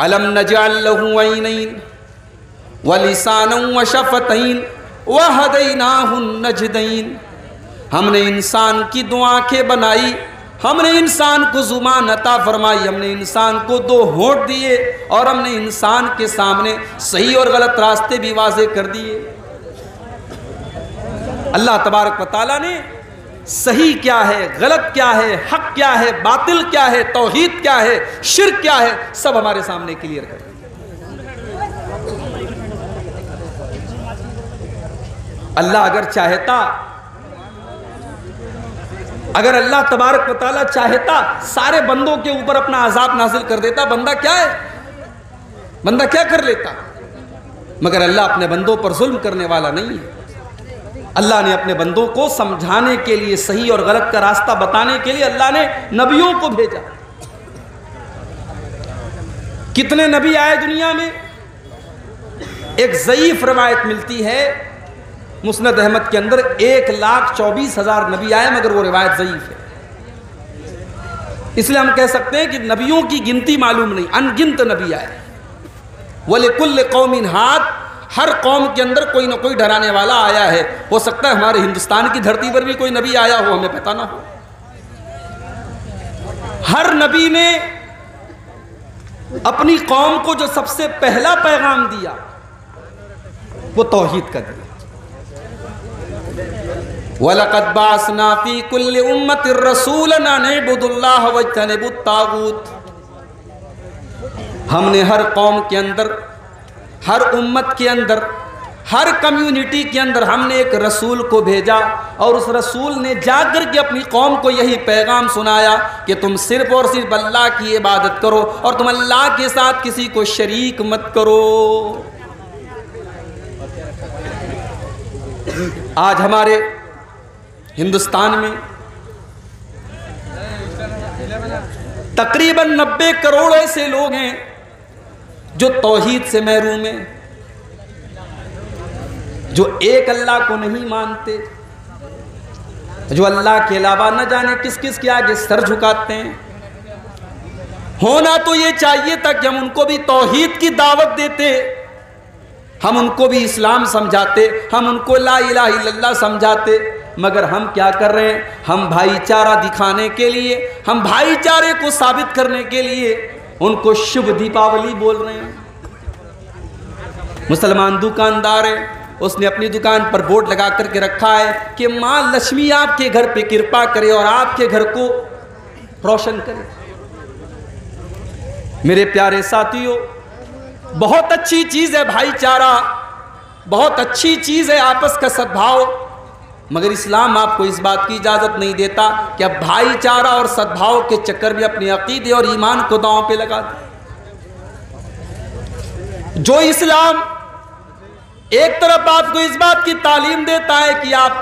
الم نجعل له عینین ولسانا وشفتین وہدیناہ النجدین. ہم نے انسان کی دو آنکھیں بنائی, ہم نے انسان کو زبان عطا فرمائی, ہم نے انسان کو دو ہونٹ دیے, اور ہم نے انسان کے سامنے صحیح اور غلط راستے بھی واضح کر دیے. اللہ تبارک و تعالیٰ نے صحیح کیا ہے, غلط کیا ہے, حق کیا ہے, باطل کیا ہے, توحید کیا ہے, شرک کیا ہے, سب ہمارے سامنے کلیئر کر دیا. اللہ اگر اللہ تبارک و تعالیٰ چاہتا سارے بندوں کے اوپر اپنا عذاب نازل کر دیتا. بندہ کیا ہے, بندہ کیا کر لیتا؟ مگر اللہ اپنے بندوں پر ظلم کرنے والا نہیں ہے. اللہ نے اپنے بندوں کو سمجھانے کے لیے, صحیح اور غلط کا راستہ بتانے کے لیے اللہ نے نبیوں کو بھیجا. کتنے نبی آئے دنیا میں؟ ایک ضعیف روایت ملتی ہے مسند احمد کے اندر 1,24,000 نبی آئے, مگر وہ روایت ضعیف ہے. اس لیے ہم کہہ سکتے ہیں کہ نبیوں کی گنتی معلوم نہیں, ان گنت نبی آئے. وَلِكُلِّ قَوْمٍ ہَادٍ, ہر قوم کے اندر کوئی نہ کوئی ڈرانے والا آیا ہے. ہو سکتا ہے ہمارے ہندوستان کی دھرتی پر بھی کوئی نبی آیا ہو, ہمیں پتہ نہ ہو. ہر نبی نے اپنی قوم کو جو سب سے پہلا پیغام دیا وہ توحید کا دیا. وَلَقَدْ بَعَثْنَا فِي كُلِّ أُمَّةٍ رَسُولًا أَنِ اعْبُدُوا اللَّهَ وَاجْتَنِبُوا الطَّاغُوتَ. ہم نے ہر قوم کے اندر, ہر امت کے اندر, ہر کمیونٹی کے اندر ہم نے ایک رسول کو بھیجا, اور اس رسول نے جا کر کے اپنی قوم کو یہی پیغام سنایا کہ تم صرف اور صرف اللہ کی عبادت کرو, اور تم اللہ کے ساتھ کسی کو شریک مت کرو. آج ہمارے ہندوستان میں تقریباً 90 کروڑ ایسے لوگ ہیں جو توحید سے محروم ہیں, جو ایک اللہ کو نہیں مانتے, جو اللہ کے علاوہ نہ جانے کس کس کے آگے سر جھکاتے ہیں. ہونا تو یہ چاہیے تھا کہ ہم ان کو بھی توحید کی دعوت دیتے, ہم ان کو بھی اسلام سمجھاتے, ہم ان کو لا الہ الا اللہ سمجھاتے. مگر ہم کیا کر رہے ہیں؟ ہم بھائی چارہ دکھانے کے لیے, ہم بھائی چارے کو ثابت کرنے کے لیے ان کو شبھ دیپاولی بول رہے ہیں. مسلمان دکاندار ہے, اس نے اپنی دکان پر بورڈ لگا کر کے رکھا ہے کہ ماں لکشمی آپ کے گھر پہ کرپا کرے اور آپ کے گھر کو روشن کرے. میرے پیارے ساتھیوں, بہت اچھی چیز ہے بھائی چارہ, بہت اچھی چیز ہے آپس کا سدبھاؤ, مگر اسلام آپ کو اس بات کی اجازت نہیں دیتا کہ اب بھائی چارہ اور سدبھاؤ کے چکر میں اپنے عقیدے اور ایمان کو داؤں پہ لگا دیں. جو اسلام ایک طرف آپ کو اس بات کی تعلیم دیتا ہے کہ آپ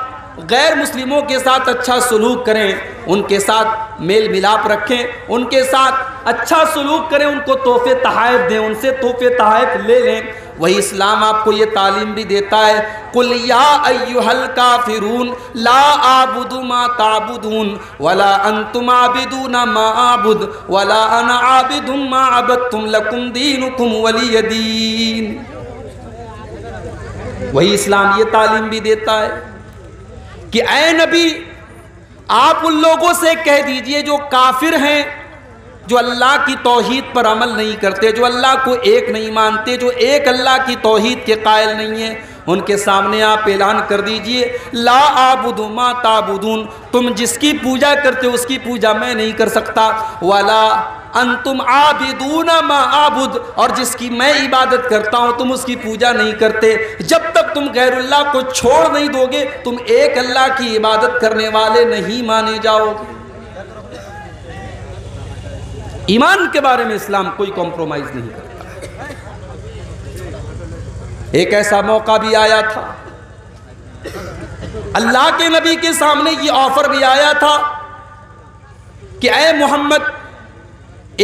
غیر مسلموں کے ساتھ اچھا سلوک کریں, ان کے ساتھ میل ملاپ رکھیں, ان کے ساتھ اچھا سلوک کریں, ان کو تحفے تحائف دیں, ان سے تحفے تحائف لے لیں, وہی اسلام آپ کو یہ تعلیم بھی دیتا ہے قُلْ يَا أَيُّهَا الْكَافِرُونَ لَا أَعْبُدُ مَا تَعْبُدُونَ وَلَا أَنْتُمْ عَابِدُونَ مَا أَعْبُدُ وَلَا أَنَا عَابِدٌ مَا عَبَدتُّمْ لَكُمْ دِينُكُمْ وَلِيَ دِينِ. وہی اسلام یہ تعلیم بھی دیتا ہے کہ اے نبی آپ ان لوگوں سے کہہ دیجئے جو کافر ہیں, جو اللہ کی توحید پر عمل نہیں کرتے, جو اللہ کو ایک نہیں مانتے, جو ایک اللہ کی توحید کے قائل نہیں ہیں, ان کے سامنے آپ اعلان کر دیجئے لا اعبد ما تعبدون, تم جس کی پوجا کرتے ہو اس کی پوجا میں نہیں کر سکتا, ولا انتم عابدون ما اعبد, اور جس کی میں عبادت کرتا ہوں تم اس کی پوجا نہیں کرتے. جب تک تم غیر اللہ کو چھوڑ نہیں دو گے تم ایک اللہ کی عبادت کرنے والے نہیں مانے جاؤ گے. ایمان کے بارے میں اسلام کوئی کمپرومائز نہیں کرتا. ایک ایسا موقع بھی آیا تھا, اللہ کے نبی کے سامنے یہ آفر بھی آیا تھا کہ اے محمد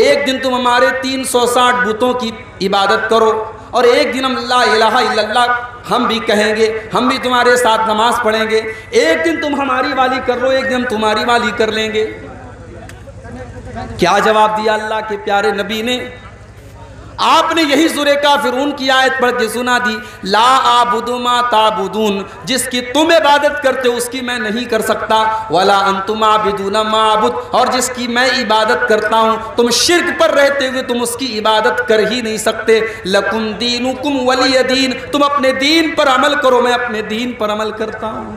ایک دن تم ہمارے 360 بتوں کی عبادت کرو, اور ایک دن ہم لا الہ الا اللہ ہم بھی کہیں گے, ہم بھی تمہارے ساتھ نماز پڑھیں گے, ایک دن تم ہماری والی کر لو, ایک دن ہم تمہاری والی کر لیں گے. کیا جواب دیا اللہ کے پیارے نبی نے؟ آپ نے یہی سورہ کافرون کی آیت پڑھ کے سنا دی، لا اعبد ما تعبدون، جس کی تم عبادت کرتے ہو اس کی میں نہیں کر سکتا، ولا انتم عابدون ما اعبد، اور جس کی میں عبادت کرتا ہوں تم شرک پر رہتے ہوئے تم اس کی عبادت کر ہی نہیں سکتے، لکم دینکم ولی دین، تم اپنے دین پر عمل کرو میں اپنے دین پر عمل کرتا ہوں۔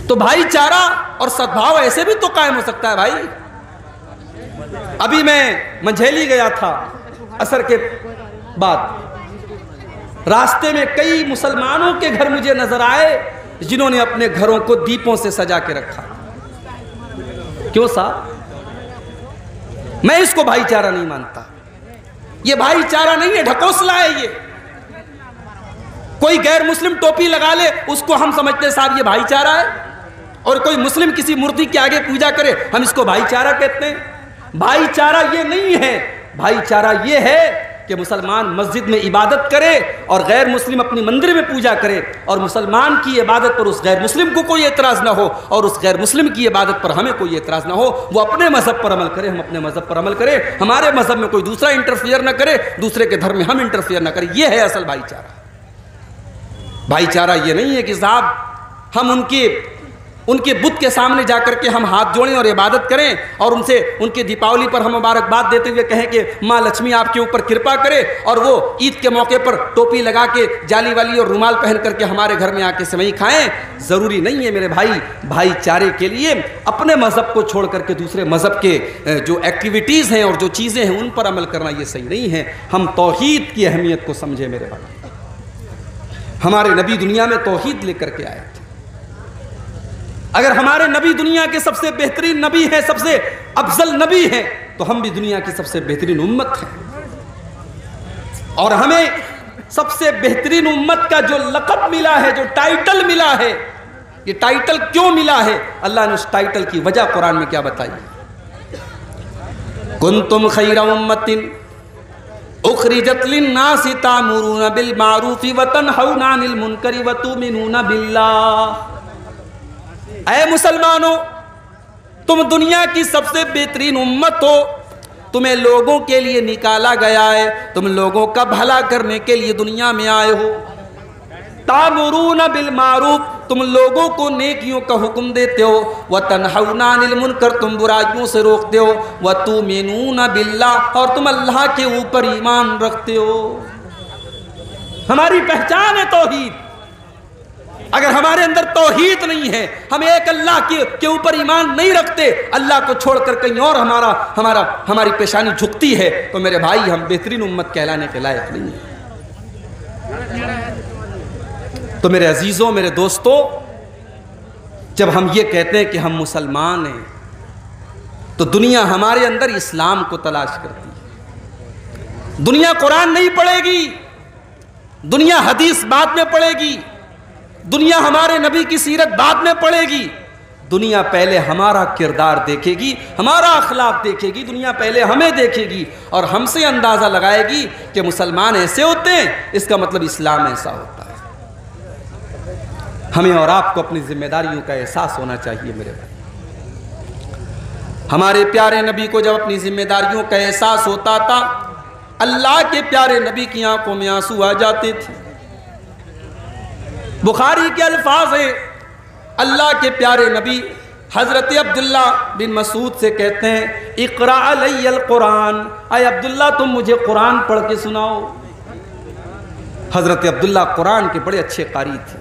تو بھائی چارہ اور سدبھاؤ ایسے بھی تو قائم ہو سکتا ہے بھائی۔ ابھی میں منجھیلی گیا تھا عصر کے بعد، راستے میں کئی مسلمانوں کے گھر مجھے نظر آئے جنہوں نے اپنے گھروں کو دیپوں سے سجا کے رکھا۔ کیوں صاحب؟ میں اس کو بھائی چارہ نہیں مانتا، یہ بھائی چارہ نہیں ہے، ڈھکوسلا ہے یہ۔ کوئی غیر مسلم ٹوپی لگا لے اس کو ہم سمجھتے ہیں صاحب یہ بھائی چارہ ہے، اور کوئی مسلم کسی مورتی کے آگے پوجا کرے ہم اس کو بھائی چارہ کہتے ہیں۔ بھائی چارہ یہ نہیں ہے، بھائی چارہ یہ ہے کہ مسلمان مسجد میں عبادت کرے اور غیر مسلم اپنی مندر میں پوجا کرے، اور مسلمان کی عبادت پر اس غیر مسلم کو کوئی اعتراض نہ ہو، اور اس غیر مسلم کی عبادت پر ہمیں کوئی اعتراض نہ ہو۔ وہ اپنے مذہب پر عمل کرے، ہم اپنے مذہب پر عمل کرے، ہمارے مذہب میں کوئی دوسرا انٹرفیئر نہ کرے، دوسرے کے دھرم میں ہم انٹرفیئر نہ کریں۔ یہ ہے اصل بھائی چارہ۔ بھائی چارہ یہ نہیں ہے کہ صاحب ہم ان کے بت کے سامنے جا کر کے ہم ہاتھ جوڑیں اور عبادت کریں، اور ان کے دیپاولی پر ہم مبارکباد دیتے ہوئے کہیں کہ ماں لکشمی آپ کے اوپر کرپا کرے، اور وہ عید کے موقع پر ٹوپی لگا کے جالی والی اور رومال پہن کر کے ہمارے گھر میں آ کے سوئی کھائیں۔ ضروری نہیں ہے میرے بھائی، بھائی چارے کے لیے اپنے مذہب کو چھوڑ کر کے دوسرے مذہب کے جو ایکٹیویٹیز ہیں اور جو چیزیں ہیں ان پر عمل کرنا یہ صحیح نہیں ہے۔ ہم توحید کی اہمیت کو سمجھیں میرے بھائی۔ ہمارے نبی دنیا میں توحید لے کر کے آئے تھے۔ اگر ہمارے نبی دنیا کے سب سے بہترین نبی ہیں، سب سے افضل نبی ہیں، تو ہم بھی دنیا کی سب سے بہترین امت ہیں۔ اور ہمیں سب سے بہترین امت کا جو لقب ملا ہے، جو ٹائٹل ملا ہے، یہ ٹائٹل کیوں ملا ہے؟ اللہ نے اس ٹائٹل کی وجہ قرآن میں کیا بتائی؟ کنتم خیر امت اخرجت للناس تأمرون بالمعروف وتنہون عن المنکر وتؤمنون باللہ۔ اے مسلمانوں، تم دنیا کی سب سے بہترین امت ہو، تمہیں لوگوں کے لیے نکالا گیا ہے، تم لوگوں کا بھلا کرنے کے لیے دنیا میں آئے ہو۔ تأمرون بالمعروف، تم لوگوں کو نیکیوں کا حکم دیتے ہو، وتنہون عن المنکر، تم برائیوں سے روکتے ہو، وتؤمنون باللہ، اور تم اللہ کے اوپر ایمان رکھتے ہو۔ ہماری پہچان ہے توحید۔ اگر ہمارے اندر توحید نہیں ہے، ہم ایک اللہ کے اوپر ایمان نہیں رکھتے، اللہ کو چھوڑ کر کہیں اور ہماری پیشانی جھکتی ہے، تو میرے بھائی ہم بہترین امت کہلانے کے لائق نہیں ہیں۔ تو میرے عزیزوں، میرے دوستوں، جب ہم یہ کہتے ہیں کہ ہم مسلمان ہیں تو دنیا ہمارے اندر اسلام کو تلاش کرتی ہے۔ دنیا قرآن نہیں پڑھے گی، دنیا حدیث بعد میں پڑھے گی، دنیا ہمارے نبی کی سیرت بعد میں پڑھے گی۔ دنیا پہلے ہمارا کردار دیکھے گی، ہمارا اخلاق دیکھے گی، دنیا پہلے ہمیں دیکھے گی اور ہم سے اندازہ لگائے گی کہ مسلمان ایسے ہوتے ہیں، اس کا مطلب اسلام ایسا ہوتا ہے۔ ہمیں اور آپ کو اپنی ذمہ داریوں کا احساس ہونا چاہیے میرے بھائی۔ ہمارے پیارے نبی کو جب اپنی ذمہ داریوں کا احساس ہوتا تھا، اللہ کے پیارے نبی کی آنکھوں میں آنسو آ جاتے تھے۔ بخاری کے الفاظ ہیں، اللہ کے پیارے نبی حضرت عبداللہ بن مسعود سے کہتے ہیں، اقرأ علی القرآن، اے عبداللہ تم مجھے قرآن پڑھ کے سناؤ۔ حضرت عبداللہ قرآن کے بڑے اچھے قاری تھے،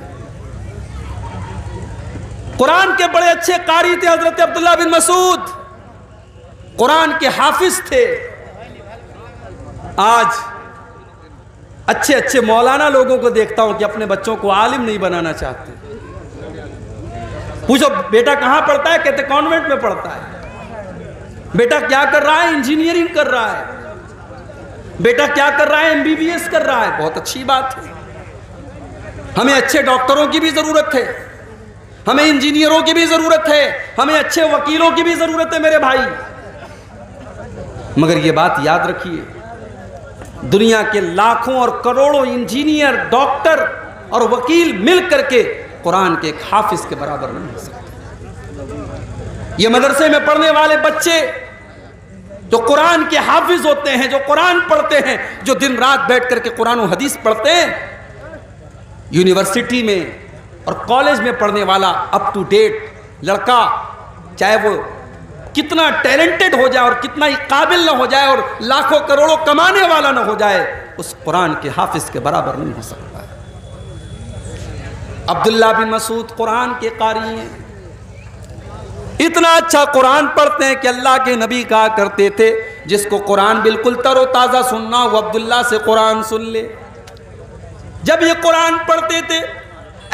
قرآن کے بڑے اچھے قاری تھے حضرت عبداللہ بن مسعود، قرآن کے حافظ تھے۔ آج اچھے اچھے مولانا لوگوں کو دیکھتا ہوں کہ اپنے بچوں کو عالم نہیں بنانا چاہتے۔ پوچھو بیٹا کہاں پڑھتا ہے؟ کہتے کانوینٹ میں پڑھتا ہے۔ بیٹا کیا کر رہا ہے؟ انجینئرنگ کر رہا ہے۔ بیٹا کیا کر رہا ہے؟ MBBS کر رہا ہے۔ بہت اچھی بات ہے، ہمیں اچھے ڈاکٹروں کی بھی ضرورت ہے، ہمیں انجینئروں کی بھی ضرورت ہے، ہمیں اچھے وکیلوں کی بھی ضرورت ہے میرے بھائی۔ مگر یہ بات یاد رکھیے، دنیا کے لاکھوں اور کروڑوں انجینئر، ڈاکٹر اور وکیل مل کر کے قرآن کے ایک حافظ کے برابر نہیں ہو سکتے۔ یہ مدرسے میں پڑھنے والے بچے جو قرآن کے حافظ ہوتے ہیں، جو قرآن پڑھتے ہیں، جو دن رات بیٹھ کر کے قرآن و حدیث پڑھتے ہیں، یونیورسٹی میں اور کالج میں پڑھنے والا اپ ٹو ڈیٹ لڑکا، چاہے وہ کتنا ٹیلنٹڈ ہو جائے اور کتنا ہی قابل نہ ہو جائے اور لاکھوں کروڑوں کمانے والا نہ ہو جائے، اس قرآن کے حافظ کے برابر نہیں ہو سکتا ہے۔ عبداللہ بن مسعود قرآن کے قاری ہیں، اتنا اچھا قرآن پڑھتے ہیں کہ اللہ کے نبی کہا کرتے تھے جس کو قرآن بالکل تر و تازہ سننا وہ عبداللہ سے قرآن سن لے۔ جب یہ قرآن پڑھتے تھے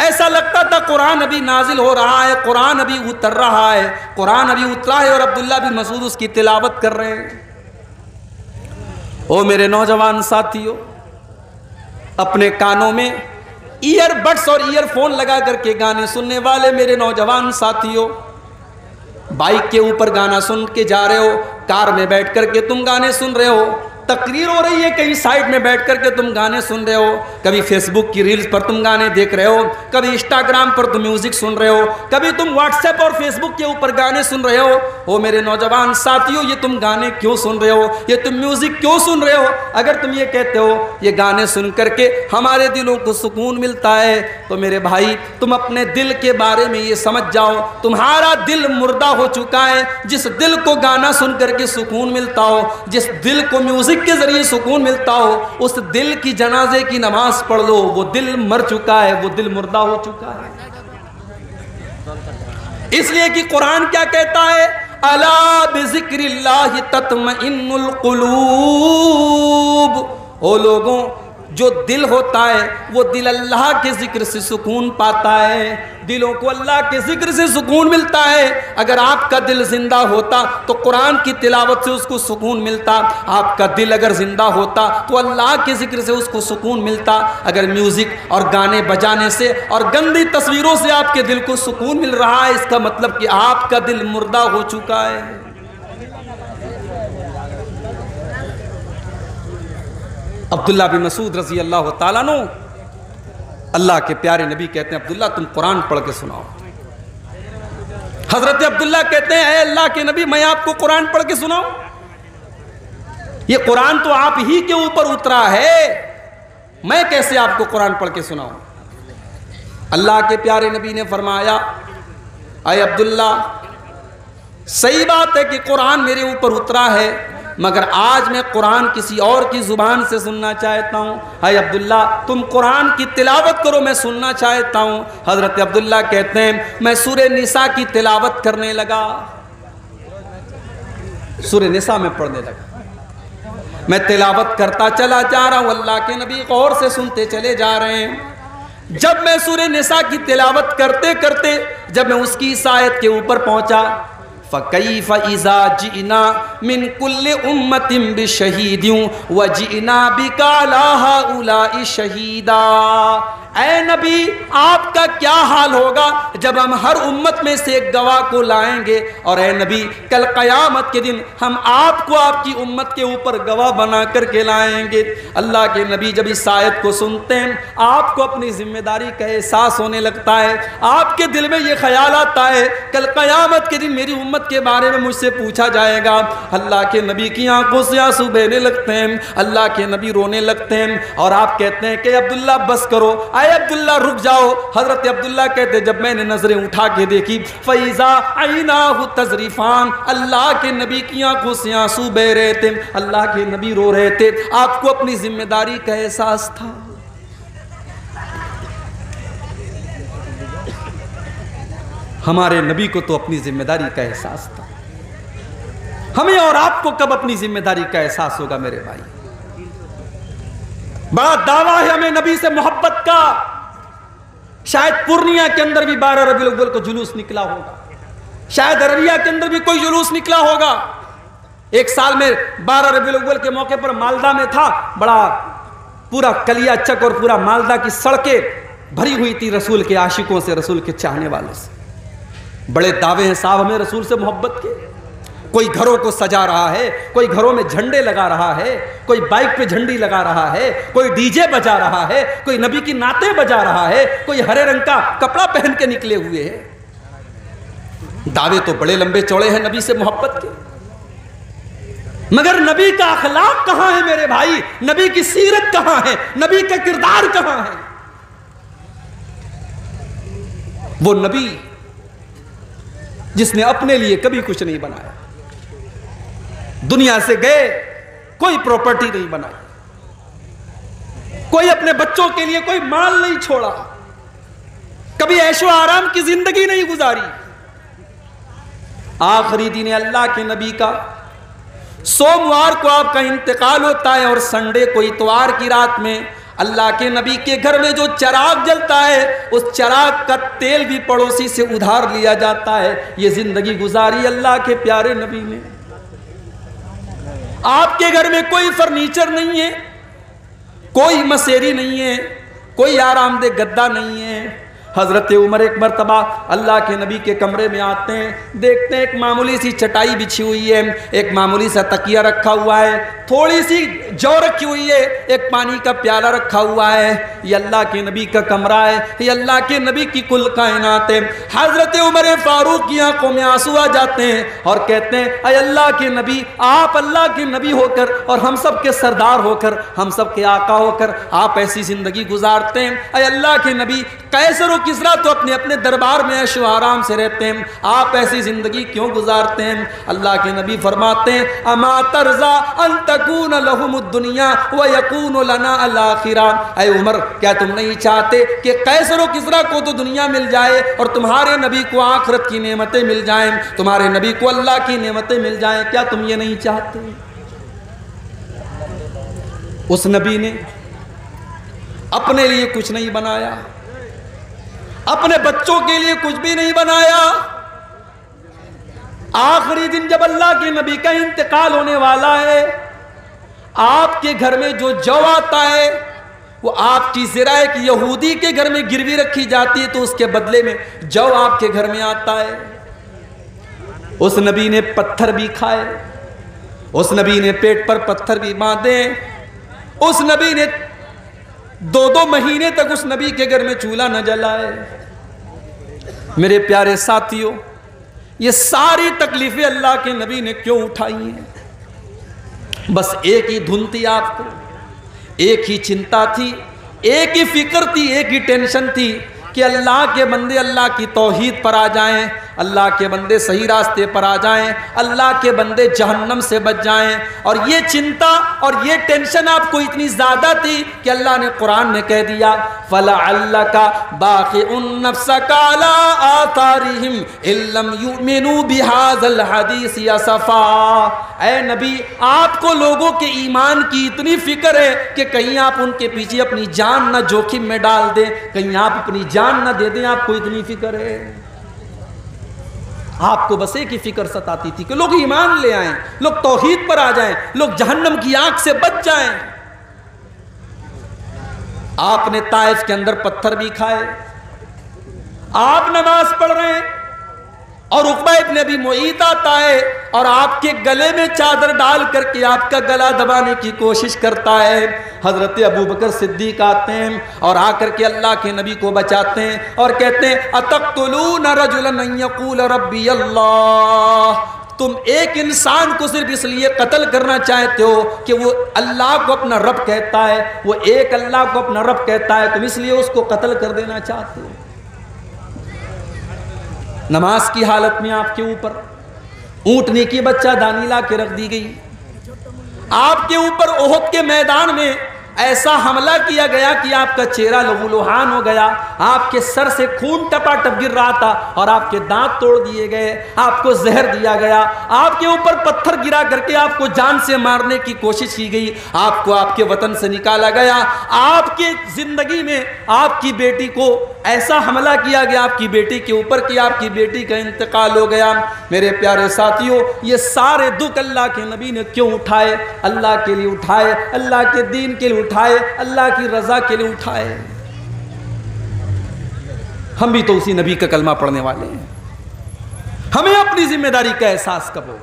ایسا لگتا تھا قرآن ابھی نازل ہو رہا ہے، قرآن ابھی اتر رہا ہے، قرآن ابھی اترا ہے اور عبداللہ بن مسعود اس کی تلاوت کر رہے ہیں۔ او میرے نوجوان ساتھیوں، اپنے کانوں میں ایئر بڈس اور ایئر فون لگا کر کے گانے سننے والے میرے نوجوان ساتھیوں، بائک کے اوپر گانا سن کے جا رہے ہو، کار میں بیٹھ کر کے تم گانے سن رہے ہو، تقریر ہو رہی ہے کہیں سائٹ میں بیٹھ کر کے تم گانے سن رہے ہو، کبھی فیس بک کی ریلز پر تم گانے دیکھ رہے ہو، کبھی انسٹاگرام پر تم میوزک سن رہے ہو، کبھی تم واٹس ایپ اور فیس بک کے اوپر گانے سن رہے ہو۔ او میرے نوجوان ساتھیوں، یہ تم گانے کیوں سن رہے ہو؟ یہ تم میوزک کیوں سن رہے ہو؟ اگر تم یہ کہتے ہو یہ گانے سن کر کے ہمارے دلوں کو سکون ملتا ہے، تو میرے بھائی تم اپنے دل کے بارے میں یہ سمجھ جاؤ تمہارا دل مردہ ہو چکا ہے۔ جس دل کو گانا سن کر کے سکون ملتا ہو، جس دل کو میوزک کے ذریعے سکون ملتا ہو، اس دل کی جنازے کی نماز پڑھ لو، وہ دل مر چکا ہے، وہ دل مردہ ہو چکا ہے۔ اس لیے کہ قرآن کیا کہتا ہے؟ الا بذکر اللہ تطمئن القلوب۔ او لوگوں، جو دل ہوتا ہے وہ دل اللہ کے ذکر سے سکون پاتا ہے، دلوں کو اللہ کے ذکر سے سکون ملتا ہے۔ اگر آپ کا دل زندہ ہوتا تو قرآن کی تلاوت سے اس کو سکون ملتا، آپ کا دل اگر زندہ ہوتا تو اللہ کے ذکر سے اس کو سکون ملتا۔ اگر میوزک اور گانے بجانے سے اور گندی تصویروں سے آپ کے دل کو سکون مل رہا ہے، اس کا مطلب کہ آپ کا دل مردہ ہو چکا ہے۔ عبداللہ بن مسعود رضی اللہ تعالیٰ عنہ، اللہ کے پیارے نبی کہتے ہیں عبداللہ تم قرآن پڑھ کے سناؤ۔ حضرت عبداللہ کہتے ہیں اے اللہ کے نبی میں آپ کو قرآن پڑھ کے سناؤں؟ یہ قرآن تو آپ ہی کے اوپر اترا ہے، میں کیسے آپ کو قرآن پڑھ کے سناؤں؟ اللہ کے پیارے نبی نے فرمایا اے عبداللہ صحیح بات ہے کہ قرآن میرے اوپر اترا ہے، مگر آج میں قرآن کسی اور کی زبان سے سننا چاہتا ہوں۔ اے عبداللہ تم قرآن کی تلاوت کرو، میں سننا چاہتا ہوں۔ حضرت عبداللہ کہتے ہیں میں سورہ نساء کی تلاوت کرنے لگا، سورہ نساء میں پڑھنے لگا، میں تلاوت کرتا چلا جا رہا ہوں، اللہ کے نبی غور سے سنتے چلے جا رہے ہیں۔ جب میں سورہ نساء کی تلاوت کرتے کرتے جب میں اس کی اس آیت کے اوپر پہنچا، فَكَيْفَ إِذَا جِئْنَا مِنْ كُلِّ أُمَّةٍ بِشَهِيدٍ وَجِئْنَا بِكَ عَلَىٰ هَٰؤُلَاءِ شَهِيدًا۔ اے نبی آپ کا کیا حال ہوگا جب ہم ہر امت میں سے ایک گواہ کو لائیں گے، اور اے نبی کل قیامت کے دن ہم آپ کو آپ کی امت کے اوپر گواہ بنا کر کے لائیں گے۔ اللہ کے نبی جب اس آیت کو سنتے ہیں آپ کو اپنی ذمہ داری کا احساس ہونے لگتا ہے، آپ کے دل میں یہ خیال آتا ہے کل قیامت کے دن میری امت کے بارے میں مجھ سے پوچھا جائے گا۔ اللہ کے نبی کی آنکھوں سے آنسو بہنے لگتے ہیں، اللہ کے نبی رونے لگتے ہیں، اور آپ کہتے ہیں کہ عبداللہ بس کرو، اے عبداللہ رک جاؤ۔ حضرت عبداللہ کہتے جب میں نے نظریں اٹھا کے دیکھی فَإِذَا عَيْنَاهُ تَذْرِفَانِ، اللہ کے نبی کی آنکھوں سے آنسو بہ رہے تھے، اللہ کے نبی رو رہے تھے۔ آپ کو اپنی ذمہ داری کا احساس تھا۔ ہمارے نبی کو تو اپنی ذمہ داری کا احساس تھا، ہمیں اور آپ کو کب اپنی ذمہ داری کا احساس ہوگا میرے بھائی؟ بڑا دعویٰ ہے ہمیں نبی سے محبت کا، شاید پورنیہ کے اندر بھی 12 ربیع الاول کو جلوس نکلا ہوگا، شاید عربیہ کے اندر بھی کوئی جلوس نکلا ہوگا۔ ایک سال میں 12 ربیع الاول کے موقع پر مالدہ میں تھا، بڑا پورا کلیا چک اور پورا مالدہ کی سڑکیں بھری ہوئی تھی رسول کے عاشقوں سے، رسول کے چاہنے والوں سے۔ بڑے دعوے ہیں صاحب ہمیں رسول سے محبت کے، کوئی گھروں کو سجا رہا ہے، کوئی گھروں میں جھنڈے لگا رہا ہے، کوئی بائک پہ جھنڈی لگا رہا ہے، کوئی ڈی جے بجا رہا ہے، کوئی نبی کی نعتیں بجا رہا ہے، کوئی ہرے رنگ کا کپڑا پہن کے نکلے ہوئے ہیں۔ دعوے تو بڑے لمبے چوڑے ہیں نبی سے محبت کے، مگر نبی کا اخلاق کہاں ہے میرے بھائی؟ نبی کی سیرت کہاں ہے؟ نبی کا کردار کہاں ہے؟ وہ نبی جس نے اپنے لیے کبھی کچھ نہیں بنایا، دنیا سے گئے کوئی پراپرٹی نہیں بنائی، کوئی اپنے بچوں کے لیے کوئی مال نہیں چھوڑا، کبھی عیش و آرام کی زندگی نہیں گزاری۔ آخری دن اللہ کے نبی کا سوموار کو آپ کا انتقال ہوتا ہے، اور سنڈے کو اتوار کی رات میں اللہ کے نبی کے گھر میں جو چراغ جلتا ہے اس چراغ کا تیل بھی پڑوسی سے ادھار لیا جاتا ہے۔ یہ زندگی گزاری اللہ کے پیارے نبی نے۔ آپ کے گھر میں کوئی فرنیچر نہیں ہے، کوئی مسیری نہیں ہے، کوئی آرام دہ گدا نہیں ہے۔ حضرت عمر ایک مرتبہ اللہ کے نبی کے کمرے میں آتے ہیں، دیکھتے ہیں ایک معمولی سی چٹائی بچھی ہوئی ہے، ایک معمولی سا تکیہ رکھا ہوا ہے، تھوڑی سی جو رکھی ہوئی ہے، ایک پانی کا پیالہ رکھا ہوا ہے۔ یہ اللہ کے نبی کا کمرہ ہے، یہ اللہ کے نبی کی کل کائنات ہے۔ حضرت عمر فاروق کی آنکھوں میں آنسو آ جاتے ہیں اور کہتے ہیں اے اللہ کے نبی، آپ اللہ کے نبی ہو کر اور ہم سب کے سردار ہو کر، ہم سب کے آقا ہو کر آپ ایسی زندگی گزارتے ہیں۔ اے اللہ کے نبی، قیصر و کسریٰ تو اپنے اپنے دربار میں عیش و آرام سے رہتے ہیں، آپ ایسی زندگی کیوں گزارتے ہیں؟ اللہ کے نبی فرماتے ہیں اما ترضا ان تکون لہم الدنیا ویکون لنا الاخرہ۔ اے عمر، کیا تم نہیں چاہتے کہ قیصر و کسریٰ کو تو دنیا مل جائے اور تمہارے نبی کو آخرت کی نعمتیں مل جائیں، تمہارے نبی کو اللہ کی نعمتیں مل جائیں؟ کیا تم یہ نہیں چاہتے؟ اس نبی نے اپنے لیے کچھ نہیں بنایا، اپنے بچوں کے لیے کچھ بھی نہیں بنایا۔ آخری دن جب اللہ کے نبی کا انتقال ہونے والا ہے، آپ کے گھر میں جو جو آتا ہے وہ آپ کی زرہ ایک یہودی کے گھر میں گروی رکھی جاتی ہے تو اس کے بدلے میں جو آپ کے گھر میں آتا ہے۔ اس نبی نے پتھر بھی کھائے، اس نبی نے پیٹ پر پتھر بھی باندھے، اس نبی نے 2 مہینے تک اس نبی کے گھر میں چولہا نہ جلائے۔ میرے پیارے ساتھیوں، یہ ساری تکلیفیں اللہ کے نبی نے کیوں اٹھائی ہیں؟ بس ایک ہی دھن تھی آپ کو، ایک ہی چنتا تھی، ایک ہی فکر تھی، ایک ہی ٹینشن تھی کہ اللہ کے بندے اللہ کی توحید پر آ جائیں، اللہ کے بندے صحیح راستے پر آ جائیں، اللہ کے بندے جہنم سے بچ جائیں۔ اور یہ چنتا اور یہ ٹینشن آپ کو اتنی زیادہ تھی کہ اللہ نے قرآن میں کہہ دیا فَلَعَلَّكَ بَاخِعٌ نَفْسَكَ عَلَىٰ آثَارِهِمْ إِن لَّمْ يُؤْمِنُوا بِهَٰذَا الْحَدِيثِ أَسَفًا۔ اے نبی، آپ کو لوگوں کے ایمان کی اتنی فکر ہے کہ کہیں آپ ان کے پیچھے اپنی جان نہ جوخم میں ڈال دیں، کہیں آپ اپنی جان نہ دے دیں، آپ کو اتنی فکر ہے۔ آپ کو بس ایک ہی فکر ستاتی تھی کہ لوگ ایمان لے آئیں، لوگ توحید پر آ جائیں، لوگ جہنم کی آگ سے بچ جائیں۔ آپ نے طائف کے اندر پتھر بھی کھائے، آپ نماز پڑھ رہے ہیں اور عقبہ ابن ابی معیط آتا ہے اور آپ کے گلے میں چادر ڈال کر کے آپ کا گلا دبانے کی کوشش کرتا ہے۔ حضرت ابوبکر صدیق آتے ہیں اور آ کر کے اللہ کے نبی کو بچاتے ہیں اور کہتے ہیں اتقتلون رجلا ان یقول ربی اللہ، تم ایک انسان کو صرف اس لیے قتل کرنا چاہتے ہو کہ وہ اللہ کو اپنا رب کہتا ہے، وہ ایک اللہ کو اپنا رب کہتا ہے، تم اس لیے اس کو قتل کر دینا چاہتے ہو۔ نماز کی حالت میں آپ کے اوپر اونٹنی کی بچہ دانی لا کے رکھ دی گئی، آپ کے اوپر احد کے میدان میں ایسا حملہ کیا گیا کہ آپ کا چہرہ لہو لہان ہو گیا، آپ کے سر سے خون ٹپا ٹپ گر رہا تھا اور آپ کے دانت توڑ دیے گئے، آپ کو زہر دیا گیا، آپ کے اوپر پتھر گرا کر کے آپ کو جان سے مارنے کی کوشش کی گئی، آپ کو آپ کے وطن سے نکالا گیا، آپ کی زندگی میں آپ کی بیٹی کو ایسا حملہ کیا گیا آپ کی بیٹی کے اوپر کہ آپ کی بیٹی کا انتقال ہو گیا۔ میرے پیارے ساتھیوں، یہ سارے دکھ اللہ کے نبی نے کیوں اٹھائے؟ اللہ کے لیے اٹھائے، اللہ کے دین کے لیے اٹھائے، اللہ کی رضا کے لیے اٹھائے۔ ہم بھی تو اسی نبی کا کلمہ پڑھنے والے ہیں، ہمیں اپنی ذمہ داری کا احساس کب ہو؟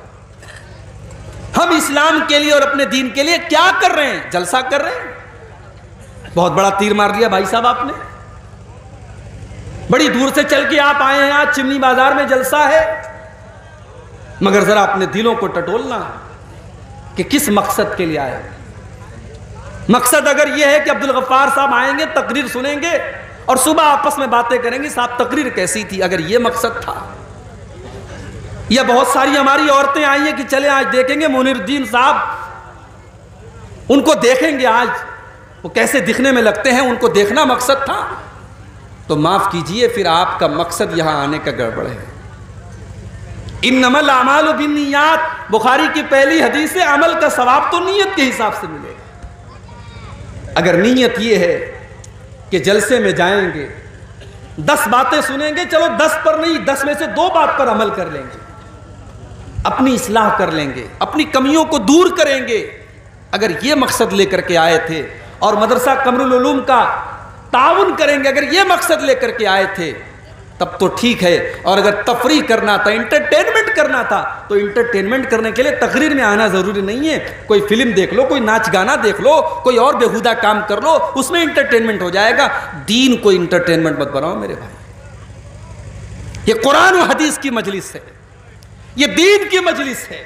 ہم اسلام کے لیے اور اپنے دین کے لیے کیا کر رہے ہیں؟ جلسہ کر رہے ہیں؟ بہت بڑا تیر مار لیا بھائی صاحب آپ نے، بڑی دور سے چل کے آپ آئے ہیں، آج چمنی بازار میں جلسہ ہے، مگر ذرا اپنے دلوں کو ٹٹولنا، کہ کس مقصد کے لیے آئے. مقصد اگر یہ ہے کہ عبدالغفار صاحب آئیں گے تقریر سنیں گے اور صبح آپس میں باتیں کریں گے صاحب تقریر کیسی تھی، اگر یہ مقصد تھا، یا بہت ساری ہماری عورتیں آئی ہیں کہ چلے آج دیکھیں گے منیر الدین صاحب، ان کو دیکھیں گے آج وہ کیسے دکھنے میں لگتے ہیں، ان کو دیکھنا مقصد تھا، تو معاف کیجئے پھر آپ کا مقصد یہاں آنے کا گڑبڑ ہے. انما الاعمال بالنیات، بخاری کی پہلی حدیث ہے، عمل کا ثواب تو نیت کے حساب سے ملے گا. اگر نیت یہ ہے کہ جلسے میں جائیں گے 10 باتیں سنیں گے، چلو 10 پر نہیں 10 میں سے 2 بات پر عمل کر لیں گے، اپنی اصلاح کر لیں گے، اپنی کمیوں کو دور کریں گے، اگر یہ مقصد لے کر کے آئے تھے اور مدرسہ قمر العلوم کا تعاون کریں گے، اگر یہ مقصد لے کر کے آئے تھے تب تو ٹھیک ہے. اور اگر تفریح کرنا تھا، انٹرٹینمنٹ کرنا تھا، تو انٹرٹینمنٹ کرنے کے لیے تقریر میں آنا ضروری نہیں ہے. کوئی فلم دیکھ لو، کوئی ناچ گانا دیکھ لو، کوئی اور بےہودہ کام کر لو، اس میں انٹرٹینمنٹ ہو جائے گا. دین کو انٹرٹینمنٹ مت بناؤ میرے بھائی. یہ قرآن و حدیث کی مجلس ہے، یہ دین کی مجلس ہے،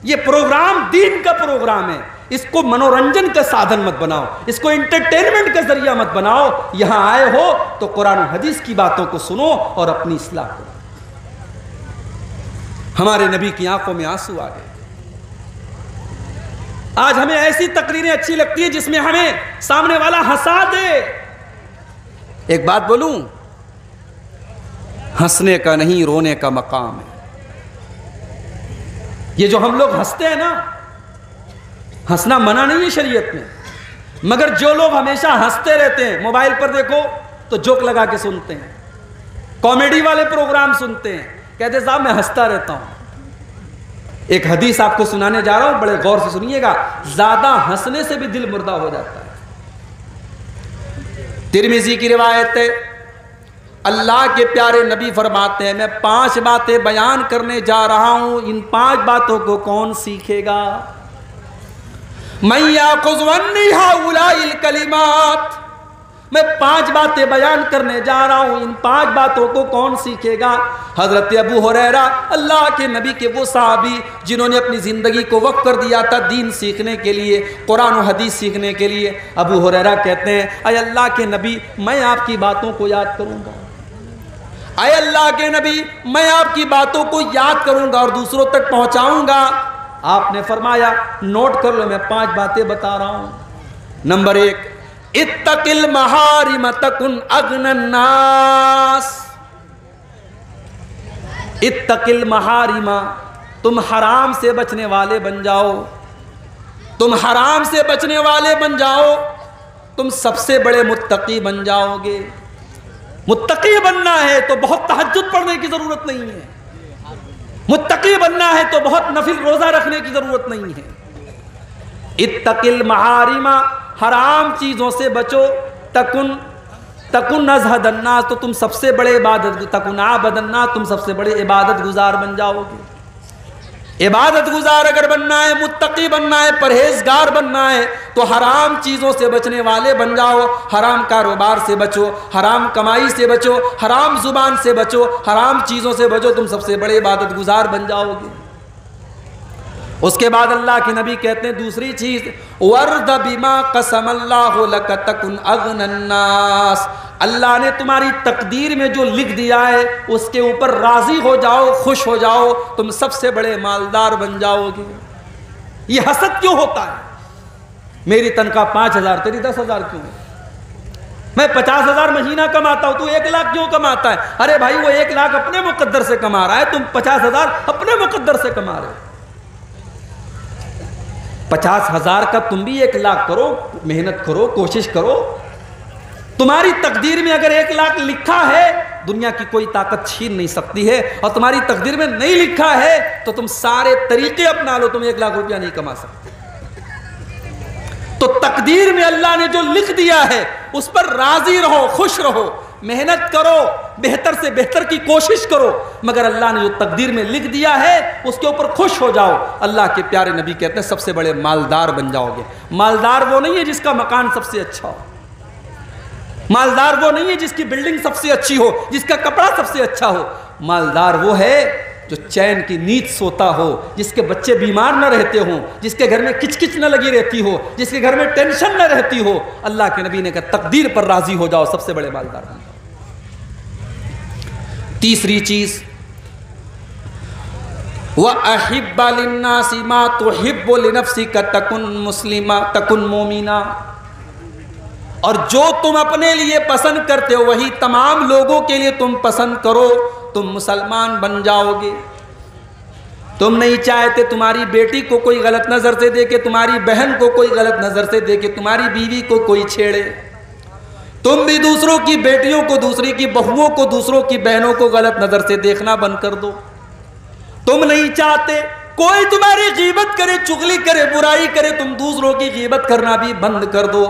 یہ پروگرام دین کا پروگرام ہے. اس کو منورنجن کا سادھن مت بناؤ، اس کو انٹرٹینمنٹ کا ذریعہ مت بناؤ. یہاں آئے ہو تو قرآن و حدیث کی باتوں کو سنو اور اپنی اصلاح کرو. ہمارے نبی کی آنکھوں میں آنسو آ گئے. آج ہمیں ایسی تقریریں اچھی لگتی ہیں جس میں ہمیں سامنے والا ہنسا دے. ایک بات بولوں، ہنسنے کا نہیں رونے کا مقام ہے. یہ جو ہم لوگ ہنستے ہیں نا، ہنسنا منع نہیں ہے شریعت میں، مگر جو لوگ ہمیشہ ہنستے رہتے ہیں، موبائل پر دیکھو تو جوک لگا کے سنتے ہیں، کامیڈی والے پروگرام سنتے ہیں، کہتے ہیں صاحب میں ہنستا رہتا ہوں. ایک حدیث آپ کو سنانے جا رہا ہوں، بڑے غور سے سنیے گا. زیادہ ہنسنے سے بھی دل مردہ ہو جاتا ہے. ترمذی کی روایت ہے، اللہ کے پیارے نبی فرماتے ہیں میں 5 باتیں بیان کرنے جا رہا ہوں، ان 5 باتوں کو کون سیکھے گا؟ من یاخذ عنی ہؤلاء الکلمات، میں 5 باتیں بیان کرنے جا رہا ہوں، ان 5 باتوں کو کون سیکھے گا؟ حضرت ابو ہریرہ، اللہ کے نبی کے وہ صحابی جنہوں نے اپنی زندگی کو وقف کر دیا تھا دین سیکھنے کے لیے، قرآن و حدیث سیکھنے کے لیے. ابو ہریرہ کہتے ہیں اے اللہ کے نبی میں آپ کی باتوں کو یاد کروں گا، اے اللہ کے نبی میں آپ کی باتوں کو یاد کروں گا اور دوسروں تک پہنچاؤں گا. آپ نے فرمایا نوٹ کر لو، میں 5 باتیں بتا رہا ہوں. نمبر 1، اتق المحارم تکن اغنی الناس. اتق المحارم، تم حرام سے بچنے والے بن جاؤ، تم حرام سے بچنے والے بن جاؤ، تم سب سے بڑے متقی بن جاؤ گے. متقی بننا ہے تو بہت تہجد پڑھنے کی ضرورت نہیں ہے، متقی بننا ہے تو بہت نفل روزہ رکھنے کی ضرورت نہیں ہے. اتق المحارم، حرام چیزوں سے بچو. تکن ازہد الناس، تو تم سب سے بڑے تکن عابد الناس، تم سب سے بڑے عبادت گزار بن جاؤ گے. عبادت گزار اگر بننا ہے، متقی بننا ہے، پرہیزگار بننا ہے تو حرام چیزوں سے بچنے والے بن جاؤ. حرام کاروبار سے بچو، حرام کمائی سے بچو، حرام زبان سے بچو، حرام چیزوں سے بچو، تم سب سے بڑے عبادت گزار بن جاؤ گے. اس کے بعد اللہ کے نبی کہتے ہیں دوسری چیز، وَرْضَ بِمَا قَسَمَ اللَّهُ لَكَ تَكُنْ أَغْنَى النَّاسِ، اللہ نے تمہاری تقدیر میں جو لکھ دیا ہے اس کے اوپر راضی ہو جاؤ، خوش ہو جاؤ، تم سب سے بڑے مالدار بن جاؤ گے. یہ حسد کیوں ہوتا ہے؟ میری تنخواہ 5,000 تیری 10,000 کیوں ہے؟ میں 50,000 مہینہ کماتا ہوں، تو 1 لاکھ کیوں کماتا ہے؟ ارے بھائی وہ 1 لاکھ اپنے مقدر سے کما رہا ہے، تم 50,000 اپنے مقدر سے کما رہے ہو. 50,000 کا تم بھی 1 لاکھ کرو، محنت کرو، کوشش کرو. تمہاری تقدیر میں اگر 1 لاکھ لکھا ہے دنیا کی کوئی طاقت چھین نہیں سکتی ہے، اور تمہاری تقدیر میں نہیں لکھا ہے تو تم سارے طریقے اپنا لو، تم 1 لاکھ روپیہ نہیں کما سکتے. تو تقدیر میں اللہ نے جو لکھ دیا ہے اس پر راضی رہو، خوش رہو، محنت کرو، بہتر سے بہتر کی کوشش کرو، مگر اللہ نے جو تقدیر میں لکھ دیا ہے اس کے اوپر خوش ہو جاؤ. اللہ کے پیارے نبی کہتے ہیں سب سے بڑے مالدار بن جاؤ گے. مالدار وہ نہیں ہے جس کا مکان سب سے اچھا ہو، مالدار وہ نہیں ہے جس کی بلڈنگ سب سے اچھی ہو، جس کا کپڑا سب سے اچھا ہو. مالدار وہ ہے جو چین کی نیند سوتا ہو، جس کے بچے بیمار نہ رہتے ہوں، جس کے گھر میں کچ کچ نہ لگی رہتی ہو، جس کے گھر میں ٹینشن نہ رہتی ہو، اللہ کے نبی نے کہا تقدیر پر راضی ہو جاؤ، سب سے بڑے مالدار بن جاؤ۔ تیسری چیز وَأَحِبَّ لِلنَّاسِ مَا تُحِبُّ لِنَفْسِكَ تَكُنْ مُسْلِمًا تَكُنْ مُؤْمِنًا، اور جو تم اپنے لیے پسند کرتے ہو وہی تمام لوگوں کے لیے تم پسند کرو، تم مسلمان بن جاؤ گے۔ تم نہیں چاہتے تمہاری بیٹی کو کوئی غلط نظر سے دیکھے، تمہاری بہن کو کوئی غلط نظر سے دیکھے، تمہاری بیوی کو کوئی چھیڑے۔ تم بھی دوسروں کی بیٹیوں کو، دوسری کی بہوؤں کو، دوسروں کی بہنوں کو غلط نظر سے دیکھنا بند کر دو۔ تم نہیں چاہتے کوئی تمہاری غیبت کرے، چغلی کرے، برائی کرے، تم دوسروں کی غیبت کرنا بھی بند کر دو۔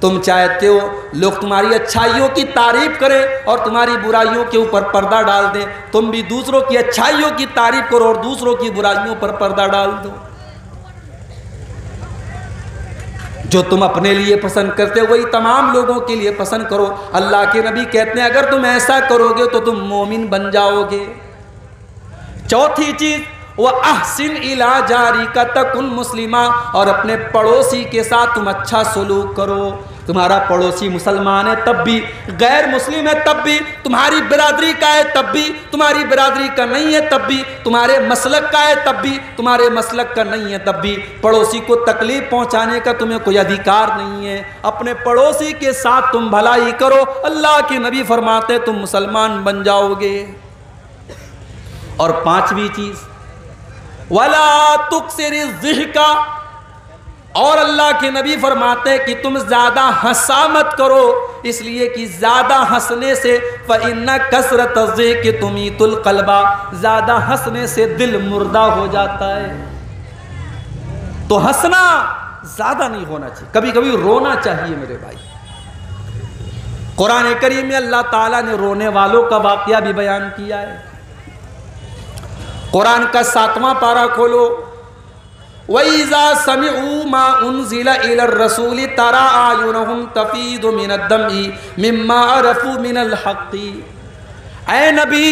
تم چاہتے ہو لوگ تمہاری اچھائیوں کی تعریف کریں اور تمہاری برائیوں کے اوپر پردہ ڈال دیں، تم بھی دوسروں کی اچھائیوں کی تعریف کرو اور دوسروں کی برائیوں پر پردہ ڈال دو۔ جو تم اپنے لیے پسند کرتے ہو وہی تمام لوگوں کے لیے پسند کرو۔ اللہ کے نبی کہتے ہیں اگر تم ایسا کرو گے تو تم مومن بن جاؤ گے۔ چوتھی چیز وَأَحْسِنْ إِلَىٰ جَارِكَ تَكُنْ مُسْلِمًا، اور اپنے پڑوسی کے ساتھ تم اچھا سلوک کرو۔ تمہارا پڑوسی مسلمان ہے تب بھی، غیر مسلم ہے تب بھی، تمہاری برادری کا ہے تب بھی، تمہاری برادری کا نہیں ہے تب بھی، تمہارے مسلک کا ہے تب بھی، تمہارے مسلک کا نہیں ہے تب بھی، پڑوسی کو تکلیف پہنچانے کا تمہیں کوئی ادھیکار نہیں ہے۔ اپنے پڑوسی کے ساتھ تم بھلائی کرو، اللہ کے نبی فرماتے تم مسلمان بن جاؤ گے۔ اور پانچویں چیز وَلَا تُكْثِرِ الضِّحْكَ، اور اللہ کے نبی فرماتے ہیں کہ تم زیادہ ہنسا مت کرو، اس لیے کہ زیادہ ہنسنے سے فَإِنَّ كَثْرَةَ الضِّحْكِ تُمِيتُ الْقَلْبَ، زیادہ ہنسنے سے دل مردہ ہو جاتا ہے۔ تو ہنسنا زیادہ نہیں ہونا چاہیے، کبھی کبھی رونا چاہیے میرے بھائی۔ قرآن کریم میں اللہ تعالیٰ نے رونے والوں کا واقعہ بھی بیان کیا ہے۔ قرآن کا 7واں پارہ کھولو، وَإِذَا سَمِعُوا مَا أُنزِلَ إِلَى الرَّسُولِ تَرَىٰ أَعْيُنَهُمْ تَفِيضُ مِنَ الدَّمْعِ مِمَّا عَرَفُوا مِنَ الْحَقِّ، اے نبی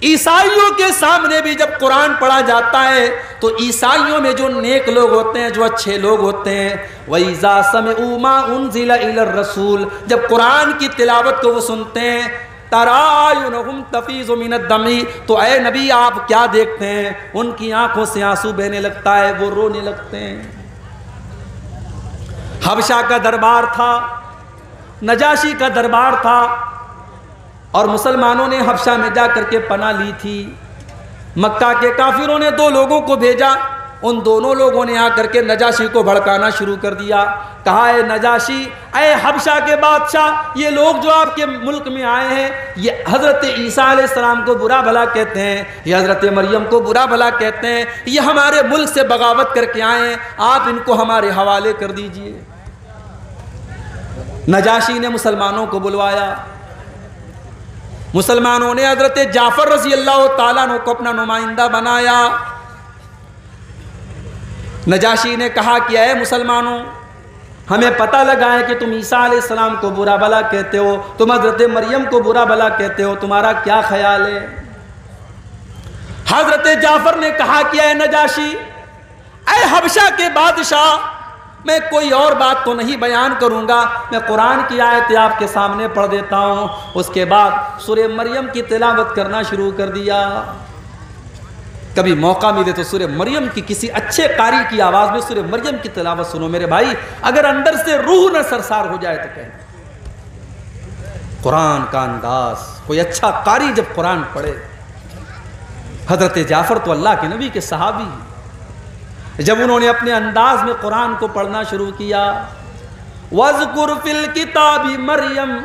عیسائیوں کے سامنے بھی جب قرآن پڑھا جاتا ہے تو عیسائیوں میں جو نیک لوگ ہوتے ہیں، جو اچھے لوگ ہوتے ہیں، وَإِذَا سَمِعُوا مَا أُنزِلَ إِلَى الرَّسُولِ، جب قرآن کی تلاوت کو وہ سنتے ہیں، تَرَىٰ أَعْيُنَهُمْ تَفِيضُ مِنَ الدَّمْعِ، تو اے نبی آپ کیا دیکھتے ہیں؟ ان کی آنکھوں سے آنسو بہنے لگتا ہے، وہ رونے لگتے ہیں۔ حبشہ کا دربار تھا، نجاشی کا دربار تھا، اور مسلمانوں نے حبشہ میں جا کر کے پناہ لی تھی۔ مکہ کے کافروں نے 2 لوگوں کو بھیجا، ان دونوں لوگوں نے آ کر کے نجاشی کو بھڑکانا شروع کر دیا۔ کہا اے نجاشی، اے حبشہ کے بادشاہ، یہ لوگ جو آپ کے ملک میں آئے ہیں یہ حضرت عیسیٰ علیہ السلام کو برا بھلا کہتے ہیں، یہ حضرت مریم کو برا بھلا کہتے ہیں، یہ ہمارے ملک سے بغاوت کر کے آئے ہیں، آپ ان کو ہمارے حوالے کر دیجئے۔ نجاشی نے مسلمانوں کو بلوایا، مسلمانوں نے حضرت جعفر رضی اللہ تعالیٰ عنہ کو اپنا نمائندہ بنایا۔ نجاشی نے کہا کہ اے مسلمانوں، ہمیں پتہ لگا ہے کہ تم عیسیٰ علیہ السلام کو برا بھلا کہتے ہو، تم حضرت مریم کو برا بھلا کہتے ہو، تمہارا کیا خیال ہے؟ حضرت جعفر نے کہا کہ اے نجاشی، اے حبشہ کے بادشاہ، میں کوئی اور بات تو نہیں بیان کروں گا، میں قرآن کی آیت آپ کے سامنے پڑھ دیتا ہوں۔ اس کے بعد سورہ مریم کی تلاوت کرنا شروع کر دیا۔ کبھی موقع ملے تو سورہ مریم کی کسی اچھے قاری کی آواز میں سورہ مریم کی تلاوت سنو میرے بھائی، اگر اندر سے روح نہ سرسار ہو جائے تو کہنا۔ قرآن کا انداز، کوئی اچھا قاری جب قرآن پڑھے۔ حضرت جعفر تو اللہ کے نبی کے صحابی ہیں، جب انہوں نے اپنے انداز میں قرآن کو پڑھنا شروع کیا، وَاذْكُرْ فِي الْكِتَابِ مَرْيَمَ،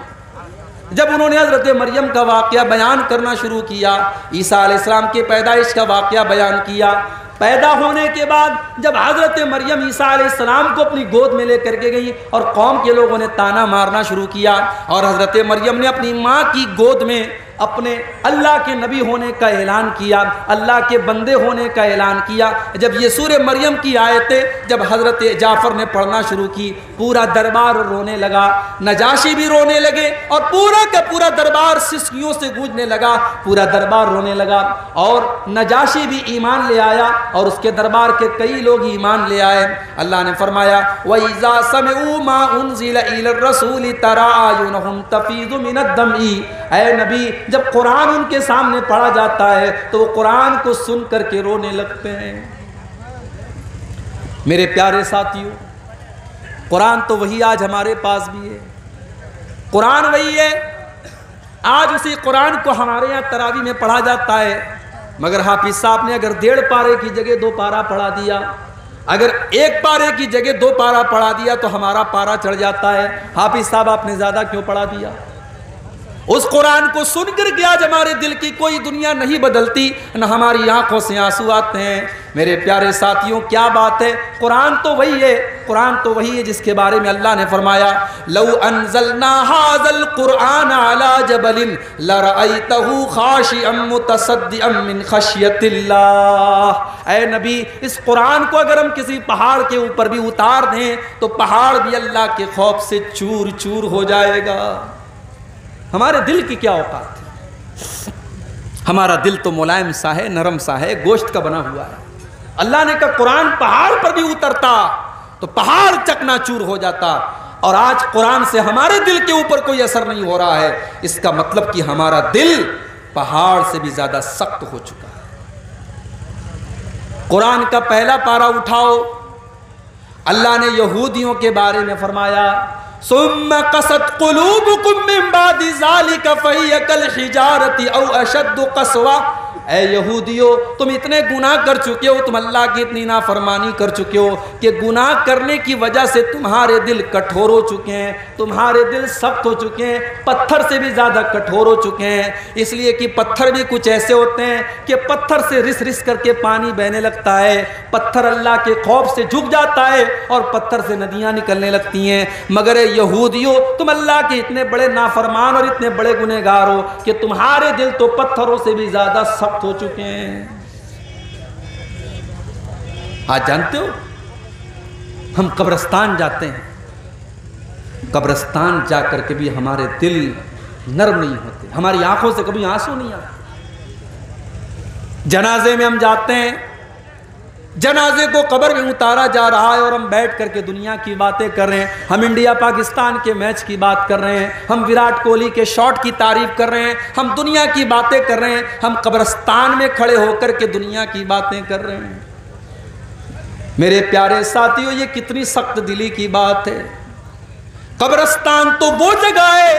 جب انہوں نے حضرت مریم کا واقعہ بیان کرنا شروع کیا، عیسیٰ علیہ السلام کے پیدائش کا واقعہ بیان کیا، پیدا ہونے کے بعد جب حضرت مریم عیسیٰ علیہ السلام کو اپنی گود میں لے کر کے گئی اور قوم کے لوگوں نے تانا مارنا شروع کیا، اور حضرت مریم نے اپنی ماں کی گود میں اپنے اللہ کے نبی ہونے کا اعلان کیا، اللہ کے بندے ہونے کا اعلان کیا۔ جب یہ سورہ مریم کی آیتیں جب حضرت جعفر نے پڑھنا شروع کی، پورا دربار رونے لگا، نجاشی بھی رونے لگے اور پورا کا پورا دربار سسکیوں سے گونجنے لگا، پورا دربار رونے لگا، اور نجاشی بھی ایمان لے آیا اور اس کے دربار کے کئی لوگ ایمان لے آئے۔ اللہ نے فرمایا وَإِذَا سَمِعُوا مَا أُنزِلَ إِلَى الرَّسُولِ تَرَىٰ أَعْيُنَهُمْ تَفِيضُ مِنَ الدَّمْعِ، اے نبی جب قرآن ان کے سامنے پڑھا جاتا ہے تو وہ قرآن کو سن کر کے رونے لگتے ہیں۔ میرے پیارے ساتھیوں، قرآن تو وہی آج ہمارے پاس بھی ہے، قرآن وہی ہے، آج اسی قرآن کو ہمارے یہاں تراویح میں پڑھا جاتا ہے، مگر حافظ صاحب نے اگر 1.5 پارے کی جگہ 2 پارا پڑھا دیا، اگر 1 پارے کی جگہ 2 پارا پڑھا دیا تو ہمارا پارا چڑھ جاتا ہے۔ حافظ صاحب آپ نے زیادہ کیوں پڑھا دیا؟ اس قرآن کو سن کر کے آج ہمارے دل کی کوئی دنیا نہیں بدلتی، نہ ہماری آنکھوں سے آنسو آتے ہیں۔ میرے پیارے ساتھیوں، کیا بات ہے، قرآن تو وہی ہے، قرآن تو وہی ہے جس کے بارے میں اللہ نے فرمایا لو انزلنا هذا القرآن على جبل لرأيته خاشعا متصدعا من خشیۃ اللہ۔ اے نبی، اس قرآن کو اگر ہم کسی پہاڑ کے اوپر بھی اتار دیں تو پہاڑ بھی اللہ کے خوف سے چور چور ہو جائے گا۔ ہمارے دل کی کیا اوقات ہے؟ ہمارا دل تو ملائم سا ہے، نرم سا ہے، گوشت کا بنا ہوا ہے۔ اللہ نے کہا قرآن پہاڑ پر بھی اترتا تو پہاڑ چکنا چور ہو جاتا، اور آج قرآن سے ہمارے دل کے اوپر کوئی اثر نہیں ہو رہا ہے۔ اس کا مطلب کہ ہمارا دل پہاڑ سے بھی زیادہ سخت ہو چکا ہے۔ قرآن کا پہلا پارہ اٹھاؤ، اللہ نے یہودیوں کے بارے میں فرمایا ثم قست قلوبكم من بعد ذلك فهي كالحجارة او اشد قسوة۔ اے یہودیو، تم اتنے گناہ کر چکے ہو، تم اللہ کی اتنی نافرمانی کر چکے ہو کہ گناہ کرنے کی وجہ سے تمہارے دل کٹھور ہو چکے ہیں، تمہارے دل سخت ہو چکے ہیں، پتھر سے بھی زیادہ کٹھور ہو چکے ہیں۔ اس لیے کہ پتھر بھی کچھ ایسے ہوتے ہیں کہ پتھر سے رس رس کر کے پانی بہنے لگتا ہے، پتھر اللہ کے خوف سے جھک جاتا ہے اور پتھر سے ندیاں نکلنے لگتی ہیں۔ مگر اے یہودیو، تم اللہ کے اتنے بڑے نافرمان اور اتنے بڑے گنہگار ہو کہ تمہارے دل تو پتھروں سے بھی زیادہ سخت ہو چکے ہیں۔ آج جانتے ہو، ہم قبرستان جاتے ہیں، قبرستان جا کر کے بھی ہمارے دل نرم نہیں ہوتے، ہماری آنکھوں سے کبھی آنسو نہیں آتے۔ جنازے میں ہم جاتے ہیں، جنازے کو قبر میں اتارا جا رہا ہے اور ہم بیٹھ کر کے دنیا کی باتیں کر رہے ہیں، ہم انڈیا پاکستان کے میچ کی بات کر رہے ہیں، ہم وراٹ کوہلی کے شاٹ کی تعریف کر رہے ہیں، ہم دنیا کی باتیں کر رہے ہیں، ہم قبرستان میں کھڑے ہو کر کے دنیا کی باتیں کر رہے ہیں۔ میرے پیارے ساتھیوں، یہ کتنی سخت دلی کی بات ہے۔ قبرستان تو وہ جگہ ہے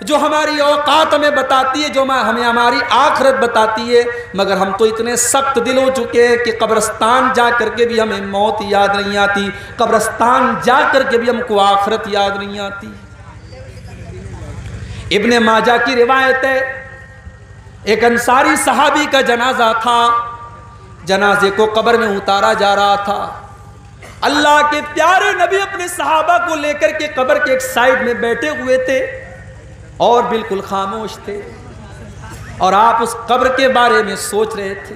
جو ہماری اوقات ہمیں بتاتی ہے، جو ہمیں ہماری آخرت بتاتی ہے، مگر ہم تو اتنے سخت دل ہو چکے ہیں کہ قبرستان جا کر کے بھی ہمیں موت یاد نہیں آتی، قبرستان جا کر کے بھی ہم کو آخرت یاد نہیں آتی۔ ابن ماجہ کی روایت ہے، ایک انصاری صحابی کا جنازہ تھا، جنازے کو قبر میں اتارا جا رہا تھا۔ اللہ کے پیارے نبی اپنے صحابہ کو لے کر کے قبر کے ایک سائیڈ میں بیٹھے ہوئے تھے اور بالکل خاموش تھے، اور آپ اس قبر کے بارے میں سوچ رہے تھے۔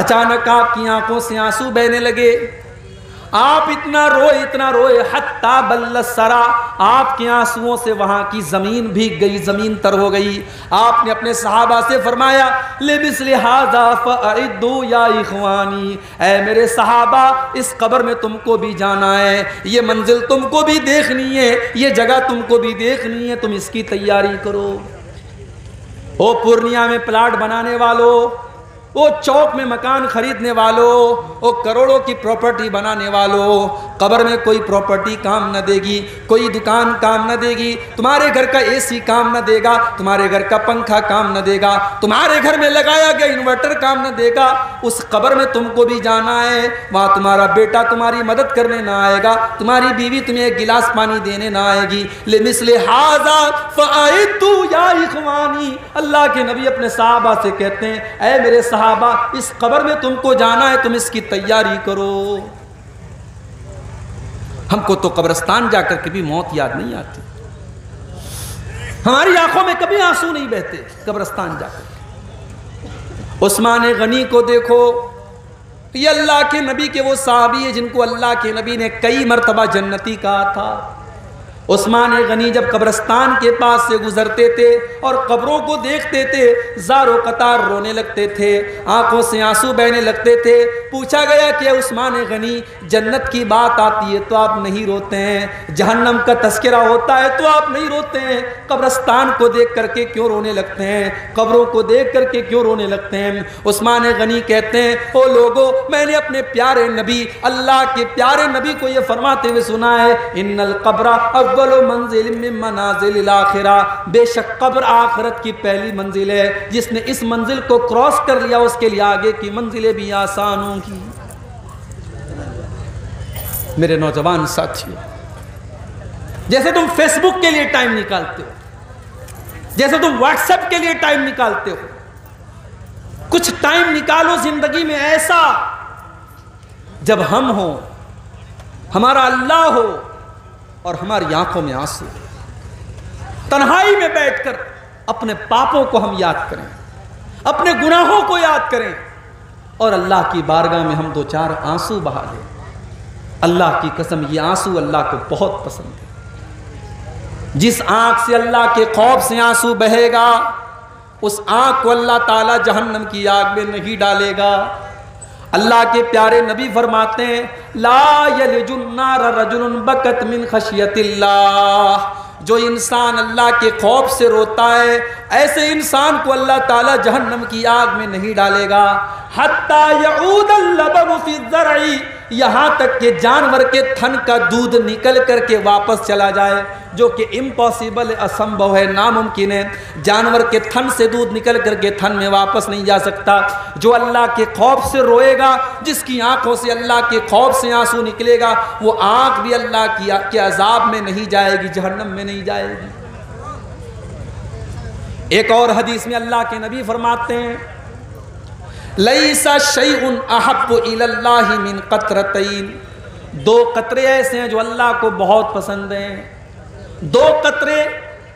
اچانک آپ کی آنکھوں سے آنسو بہنے لگے، آپ اتنا روئے حتی بل الثری، آپ کے آنسوؤں سے وہاں کی زمین بھیگ گئی، زمین تر ہو گئی۔ آپ نے اپنے صحابہ سے فرمایا لمثل ھذا فاعدوا یا اخوانی، اے میرے صحابہ، اس قبر میں تم کو بھی جانا ہے، یہ منزل تم کو بھی دیکھنی ہے، یہ جگہ تم کو بھی دیکھنی ہے، تم اس کی تیاری کرو۔ او پورنیہ میں پلاٹ بنانے والوں، وہ چوک میں مکان خریدنے والوں، وہ کروڑوں کی پراپرٹی بنانے والوں، قبر میں کوئی پراپرٹی کام نہ دے گی، کوئی دکان کام نہ دے گی، تمہارے گھر کا اے سی کام نہ دے گا، تمہارے گھر کا پنکھا کام نہ دے گا، تمہارے گھر میں لگایا گیا انورٹر کام نہ دے گا۔ اس قبر میں تم کو بھی جانا ہے، وہاں تمہارا بیٹا تمہاری مدد کرنے نہ آئے گا، تمہاری بیوی تمہیں ایک گلاس پانی دینے نہ آئے گی۔ لمثل ھذا فاعدوا یا اخوانی، اللہ کے نبی اپنے صحابہ سے کہتے ہیں اے میرے صحابہ، اس قبر میں تم کو جانا ہے، تم اس کی تیاری کرو۔ ہم کو تو قبرستان جا کر کے بھی موت یاد نہیں آتی، ہماری آنکھوں میں کبھی آنسو نہیں بہتے قبرستان جا کر۔ عثمان غنی کو دیکھو، یہ اللہ کے نبی کے وہ صحابی ہیں جن کو اللہ کے نبی نے کئی مرتبہ جنتی کہا تھا۔ عثمان غنی جب قبرستان کے پاس سے گزرتے تھے اور قبروں کو دیکھتے تھے، زار و قطار رونے لگتے تھے، آنکھوں سے آنسو بہنے لگتے تھے۔ پوچھا گیا کہ عثمان غنی، جنت کی بات آتی ہے تو آپ نہیں روتے ہیں، جہنم کا تذکرہ ہوتا ہے تو آپ نہیں روتے ہیں، قبرستان کو دیکھ کر کے کیوں رونے لگتے ہیں، قبروں کو دیکھ کر کے کیوں رونے لگتے ہیں؟ عثمان غنی کہتے ہیں، او لوگو، میں نے اپنے پیارے نبی، اللہ کے پیارے نبی کو یہ فرماتے ہوئے سنا ہے، ان القبر اول منزل من منازل الاخرہ، بے شک قبر آخرت کی پہلی منزل ہے، جس نے اس منزل کو کراس کر لیا اس کے لیے آگے کی منزلیں بھی آسان ہوں گی۔ میرے نوجوان ساتھیوں، جیسے تم فیس بک کے لیے ٹائم نکالتے ہو، جیسے تم واٹس ایپ کے لیے ٹائم نکالتے ہو، کچھ ٹائم نکالو زندگی میں ایسا جب ہم ہوں، ہمارا اللہ ہو اور ہماری آنکھوں میں آنسو، تنہائی میں بیٹھ کر اپنے پاپوں کو ہم یاد کریں، اپنے گناہوں کو یاد کریں اور اللہ کی بارگاہ میں ہم دو چار آنسو بہا دیں۔ اللہ کی قسم یہ آنسو اللہ کو بہت پسند ہے۔ جس آنکھ سے اللہ کے خوف سے آنسو بہے گا، اس آنکھ کو اللہ تعالی جہنم کی آگ میں نہیں ڈالے گا۔ اللہ کے پیارے نبی فرماتے ہیں، لا یلج النار رجل بکت من خشیت اللہ، جو انسان اللہ کے خوف سے روتا ہے، ایسے انسان کو اللہ تعالی جہنم کی آگ میں نہیں ڈالے گا۔ حتی یعود اللبن فی الزرع، یہاں تک کہ جانور کے تھن کا دودھ نکل کر کے واپس چلا جائے، جو کہ امپاسبل ہے، اسمبھو ہے، ناممکن ہے۔ جانور کے تھن سے دودھ نکل کر کے تھن میں واپس نہیں جا سکتا۔ جو اللہ کے خوف سے روئے گا، جس کی آنکھوں سے اللہ کے خوف سے آنسو نکلے گا، وہ آنکھ بھی اللہ کے عذاب میں نہیں جائے گی، جہنم میں نہیں جائے گی۔ ایک اور حدیث میں اللہ کے نبی فرماتے ہیں، لیس شیء احب الی اللہ من قطرتین، دو قطرے ایسے ہیں جو اللہ کو بہت پسند ہیں، دو قطرے،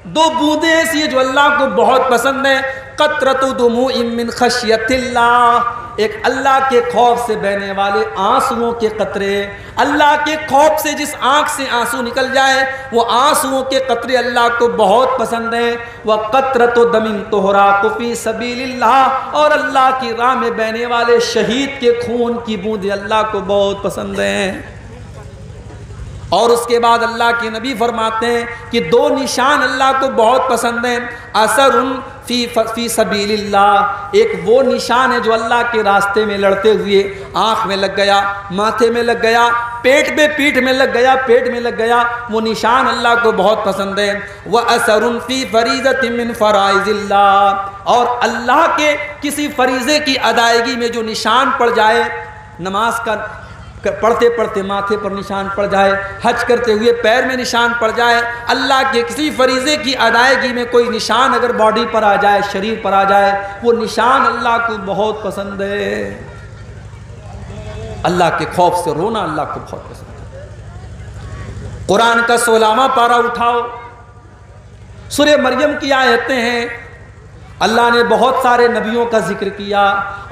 دو بوندیں ایسی ہیں جو اللہ کو بہت پسند ہیں۔ قطرۃ دموع من خشیت اللہ، ایک اللہ کے خوف سے بہنے والے آنسوؤں کے قطرے، اللہ کے خوف سے جس آنکھ سے آنسو نکل جائے وہ آنسوؤں کے قطرے اللہ کو بہت پسند ہیں۔ وقطرۃ دم تحراق فی سبیل اللہ، اور اللہ کی راہ میں بہنے والے شہید کے خون کی بوندیں اللہ کو بہت پسند ہیں۔ اور اس کے بعد اللہ کے نبی فرماتے ہیں کہ دو نشان اللہ کو بہت پسند ہیں، اثر فی سبیل اللہ، ایک وہ نشان ہے جو اللہ کے راستے میں لڑتے ہوئے آنکھ میں لگ گیا، ماتھے میں لگ گیا، پیٹ میں، پیٹھ میں لگ گیا، پیٹ میں لگ گیا، وہ نشان اللہ کو بہت پسند ہے۔ وَأَثَرٌ فِي فَرِيضَةٍ مِّن فَرَائِضِ اللَّهِ، اور اللہ کے کسی فریضے کی ادائیگی میں جو نشان پڑ جائے، نماز کا پڑھتے پڑھتے ماتھے پر نشان پڑ جائے، حج کرتے ہوئے پیر میں نشان پڑ جائے، اللہ کے کسی فریضے کی ادائیگی میں کوئی نشان اگر باڈی پر آ جائے، شریر پر آ جائے، وہ نشان اللہ کو بہت پسند ہے۔ اللہ کے خوف سے رونا اللہ کو بہت پسند ہے۔ قرآن کا 16واں پارہ اٹھاؤ، سورہ مریم کی آیتیں ہیں۔ اللہ نے بہت سارے نبیوں کا ذکر کیا،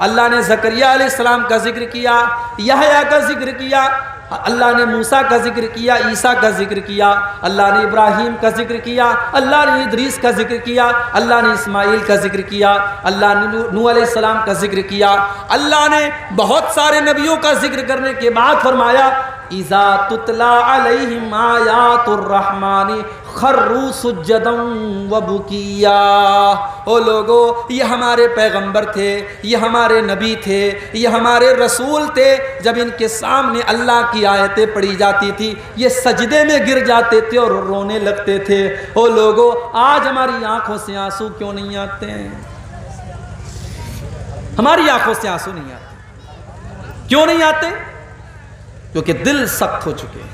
اللہ نے زکریا علیہ السلام کا ذکر کیا، یحییٰ کا ذکر کیا، اللہ نے موسیٰ کا ذکر کیا، عیسیٰ کا ذکر کیا، اللہ نے ابراہیم کا ذکر کیا، اللہ نے ادریس کا ذکر کیا، اللہ نے اسماعیل کا ذکر کیا، اللہ نے نوح علیہ السلام کا ذکر کیا۔ اللہ نے بہت سارے نبیوں کا ذکر کرنے کے بعد فرمایا، اذا تتلا علیہم آیات الرحمن خروا سجدا وبکیا، او لوگو، یہ ہمارے پیغمبر تھے، یہ ہمارے نبی تھے، یہ ہمارے رسول تھے، جب ان کے سامنے اللہ کی آیتیں پڑھی جاتی تھی یہ سجدے میں گر جاتے تھے اور رونے لگتے تھے۔ او لوگو، آج ہماری آنکھوں سے آنسو کیوں نہیں آتے ہیں؟ ہماری آنکھوں سے آنسو نہیں آتے، کیوں نہیں آتے؟ کیونکہ دل سخت ہو چکے ہیں۔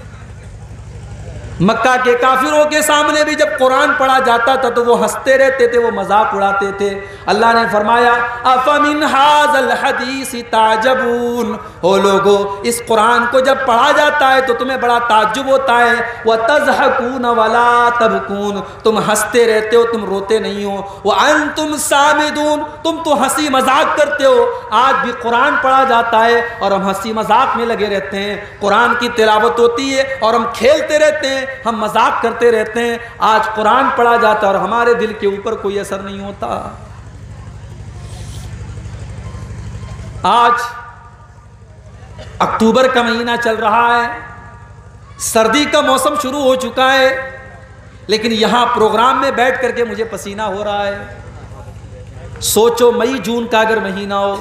مکہ کے کافروں کے سامنے بھی جب قرآن پڑھا جاتا تھا تو وہ ہنستے رہتے تھے، وہ مذاق اڑاتے تھے۔ اللہ نے فرمایا افمن ھذا الحدیث تعجبون، او لوگو اس قرآن کو جب پڑھا جاتا ہے تو تمہیں بڑا تعجب ہوتا ہے، وتضحکون ولا تبکون، تم ہنستے رہتے ہو، تم روتے نہیں ہو، وانتم سامدون، تم تو ہنسی مذاق کرتے ہو۔ آج بھی قرآن پڑھا جاتا ہے اور ہم ہنسی مذاق میں لگے رہتے ہیں، قرآن کی تلاوت ہوتی ہے اور ہم کھیلتے رہتے ہیں، ہم مذاق کرتے رہتے ہیں۔ آج قرآن پڑھا جاتا ہے اور ہمارے دل کے اوپر کوئی اثر نہیں ہوتا۔ آج اکتوبر کا مہینہ چل رہا ہے، سردی کا موسم شروع ہو چکا ہے، لیکن یہاں پروگرام میں بیٹھ کر کے مجھے پسینہ ہو رہا ہے۔ سوچو مئی جون کا اگر مہینہ ہو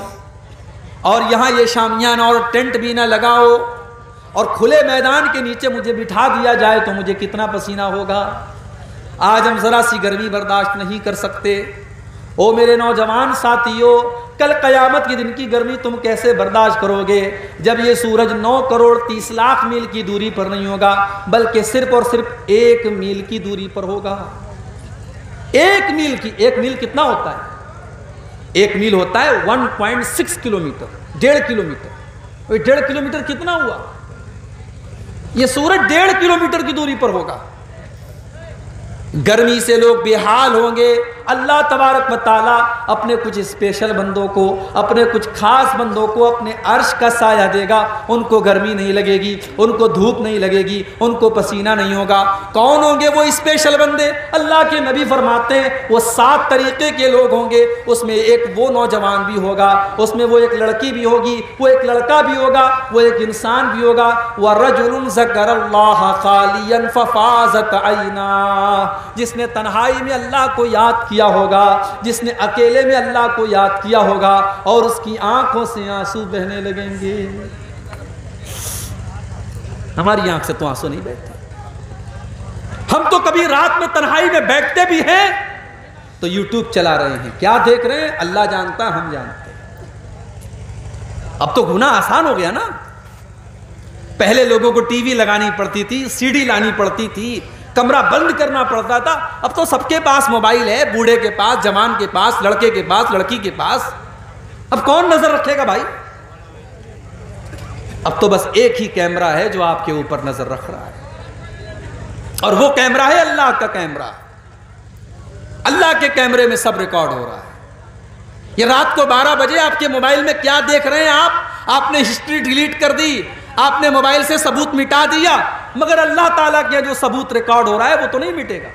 اور یہاں یہ شامیانہ اور ٹینٹ بھی نہ لگا ہو اور کھلے میدان کے نیچے مجھے بٹھا دیا جائے تو مجھے کتنا پسینہ ہوگا۔ آج ہم ذرا سی گرمی برداشت نہیں کر سکتے۔ او میرے نوجوان ساتھیو، کل قیامت کے دن کی گرمی تم کیسے برداشت کرو گے جب یہ سورج 9 کروڑ 30 لاکھ میل کی دوری پر نہیں ہوگا بلکہ صرف اور صرف 1 میل کی دوری پر ہوگا۔ 1 میل کتنا ہوتا ہے؟ 1 میل ہوتا ہے 1.6 کلومیٹر، 1.5 کلومیٹر۔ 1.5 کلومیٹر کتنا ہوا؟ یہ سورج 1.5 کلومیٹر کی دوری پر ہوگا۔ گرمی سے لوگ بے حال ہوں گے۔ اللہ تبارک و تعالیٰ اپنے کچھ اسپیشل بندوں کو، اپنے کچھ خاص بندوں کو اپنے عرش کا سایہ دے گا، ان کو گرمی نہیں لگے گی، ان کو دھوپ نہیں لگے گی، ان کو پسینہ نہیں ہوگا۔ کون ہوں گے وہ اسپیشل بندے؟ اللہ کے نبی فرماتے ہیں وہ 7 طریقے کے لوگ ہوں گے، اس میں ایک وہ نوجوان بھی ہوگا، اس میں وہ ایک لڑکی بھی ہوگی، وہ ایک لڑکا بھی ہوگا، وہ ایک انسان بھی ہوگا۔ وَرَجُلٌ ذَكَرَ اللَّهَ خَالِيًا فَفَاضَتْ عَيْنَاهُ، جس نے تنہائی میں اللہ کو یاد کیا ہوگا، جس نے اکیلے میں اللہ کو یاد کیا ہوگا اور اس کی آنکھوں سے آنسو بہنے لگیں گے۔ ہماری آنکھ سے تو آنسو نہیں بہتے۔ ہم تو کبھی رات میں تنہائی میں بیٹھتے بھی ہیں تو یوٹیوب چلا رہے ہیں، کیا دیکھ رہے ہیں اللہ جانتا ہے، ہم جانتے ہیں۔ اب تو گناہ آسان ہو گیا نا۔ پہلے لوگوں کو ٹی وی لگانی پڑتی تھی، سی ڈی لانی پڑتی تھی، کمرہ بند کرنا پڑتا تھا۔ اب تو سب کے پاس موبائل ہے، بوڑھے کے پاس، جوان کے پاس، لڑکے کے پاس، لڑکی کے پاس۔ اب کون نظر رکھے گا بھائی؟ اب تو بس ایک ہی کیمرہ ہے جو آپ کے اوپر نظر رکھ رہا ہے، اور وہ کیمرہ ہے اللہ کا کیمرہ۔ اللہ کے کیمرے میں سب ریکارڈ ہو رہا ہے۔ یہ رات کو 12 بجے آپ کے موبائل میں کیا دیکھ رہے ہیں آپ نے ہسٹری ڈیلیٹ کر دی، آپ نے موبائل سے ثبوت مٹا دیا، مگر اللہ تعالیٰ کے جو ثبوت ریکارڈ ہو رہا ہے وہ تو نہیں مٹے گا۔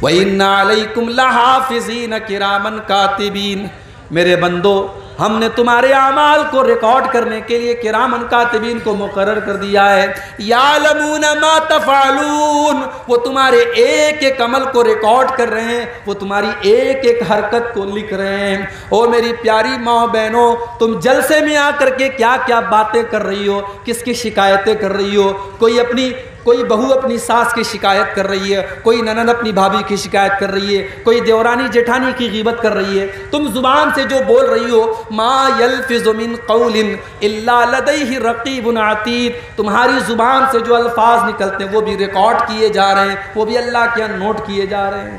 وَإِنَّ عَلَيْكُمْ لَحَافِظِينَ كِرَامًا كَاتِبِينَ، میرے بندو ہم نے تمہارے اعمال کو ریکارڈ کرنے کے لیے کرامن کاتبین کو مقرر کر دیا ہے۔ یعلمون ما تفعلون، وہ تمہارے ایک ایک عمل کو ریکارڈ کر رہے ہیں، وہ تمہاری ایک ایک حرکت کو لکھ رہے ہیں۔ او میری پیاری ماں بہنوں، تم جلسے میں آ کر کے کیا کیا باتیں کر رہی ہو، کس کی شکایتیں کر رہی ہو؟ کوئی بہو اپنی ساس کی شکایت کر رہی ہے، کوئی ننند اپنی بھابھی کی شکایت کر رہی ہے، کوئی دیورانی جیٹھانی کی غیبت کر رہی ہے۔ تم زبان سے جو بول رہی ہو، ما یلفظ من قول الا لدیہ رقیب عتید، تمہاری زبان سے جو الفاظ نکلتے ہیں وہ بھی ریکارڈ کیے جا رہے ہیں، وہ بھی اللہ کے یہاں نوٹ کیے جا رہے ہیں۔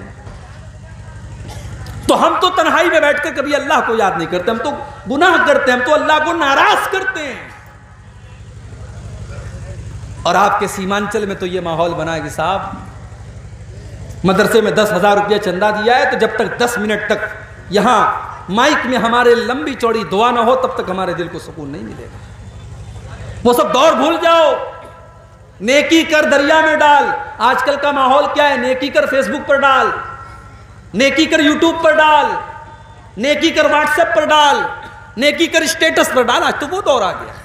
تو ہم تو تنہائی میں بیٹھ کر کبھی اللہ کو یاد نہیں کرتے، ہم تو گناہ کرتے ہیں، ہم تو اللہ کو ناراض کرتے ہیں۔ اور آپ کے سیمانچل میں تو یہ ماحول بنا ہے کہ صاحب مدرسے میں 10,000 روپیہ چندہ دیا ہے تو جب تک 10 منٹ تک یہاں مائک میں ہمارے لمبی چوڑی دعا نہ ہو تب تک ہمارے دل کو سکون نہیں ملے گا۔ وہ سب دور بھول جاؤ، نیکی کر دریا میں ڈال۔ آج کل کا ماحول کیا ہے؟ نیکی کر فیس بک پر ڈال، نیکی کر یوٹیوب پر ڈال، نیکی کر واٹس ایپ پر ڈال، نیکی کر اسٹیٹس پر ڈال۔ آج تو وہ دور آ گیا۔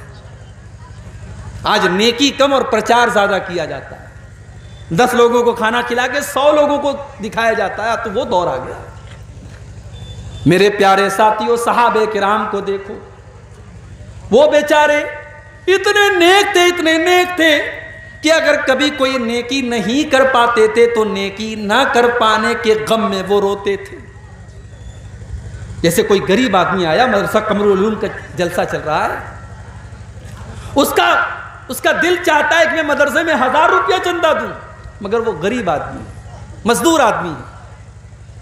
آج نیکی کم اور پرچار زیادہ کیا جاتا ہے۔ 10 لوگوں کو کھانا کھلا کے 100 لوگوں کو دکھایا جاتا ہے، تو وہ دور آ گیا۔ میرے پیارے ساتھیوں، صحابہ کرام کو دیکھو، وہ بیچارے اتنے نیک تھے کہ اگر کبھی کوئی نیکی نہیں کر پاتے تھے تو نیکی نہ کر پانے کے غم میں وہ روتے تھے۔ جیسے کوئی غریب آدمی آیا، مدرسہ قمر العلوم کا جلسہ چل رہا ہے، اس کا اس کا دل چاہتا ہے کہ میں مدرسے میں 1000 روپیہ چندہ دوں، مگر وہ غریب آدمی ہے، مزدور آدمی ہے،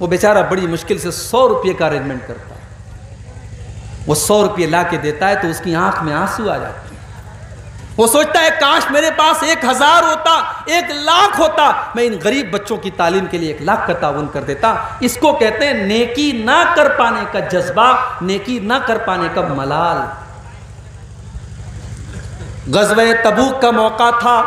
وہ بیچارہ بڑی مشکل سے 100 روپے کا ارینجمنٹ کرتا ہے، وہ 100 روپے لا کے دیتا ہے تو اس کی آنکھ میں آنسو آ جاتے ہیں، وہ سوچتا ہے کاش میرے پاس 1000 ہوتا، 1,00,000 ہوتا، میں ان غریب بچوں کی تعلیم کے لیے 1,00,000 کا تعاون کر دیتا۔ اس کو کہتے ہیں نیکی نہ کر پانے کا جذبہ، نیکی نہ کر پانے کا ملال۔ غزوہ تبوک کا موقع تھا،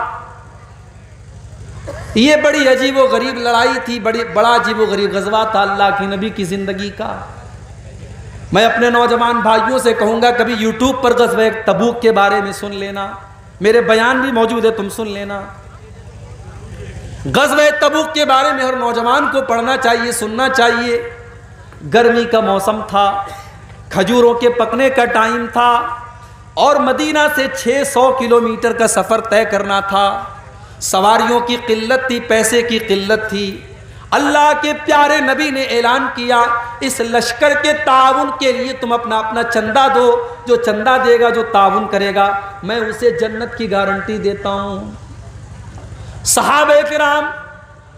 یہ بڑی عجیب و غریب لڑائی تھی، بڑا عجیب و غریب غزوہ تھا اللہ کے نبی کی زندگی کا۔ میں اپنے نوجوان بھائیوں سے کہوں گا کبھی یوٹیوب پر غزوہ تبوک کے بارے میں سن لینا، میرے بیان بھی موجود ہے، تم سن لینا۔ غزوہ تبوک کے بارے میں ہر نوجوان کو پڑھنا چاہیے، سننا چاہیے۔ گرمی کا موسم تھا، کھجوروں کے پکنے کا ٹائم تھا، اور مدینہ سے 600 کلومیٹر کا سفر طے کرنا تھا۔ سواریوں کی قلت تھی، پیسے کی قلت تھی۔ اللہ کے پیارے نبی نے اعلان کیا اس لشکر کے تعاون کے لیے تم اپنا اپنا چندہ دو، جو چندہ دے گا، جو تعاون کرے گا، میں اسے جنت کی گارنٹی دیتا ہوں۔ صحابہ کرام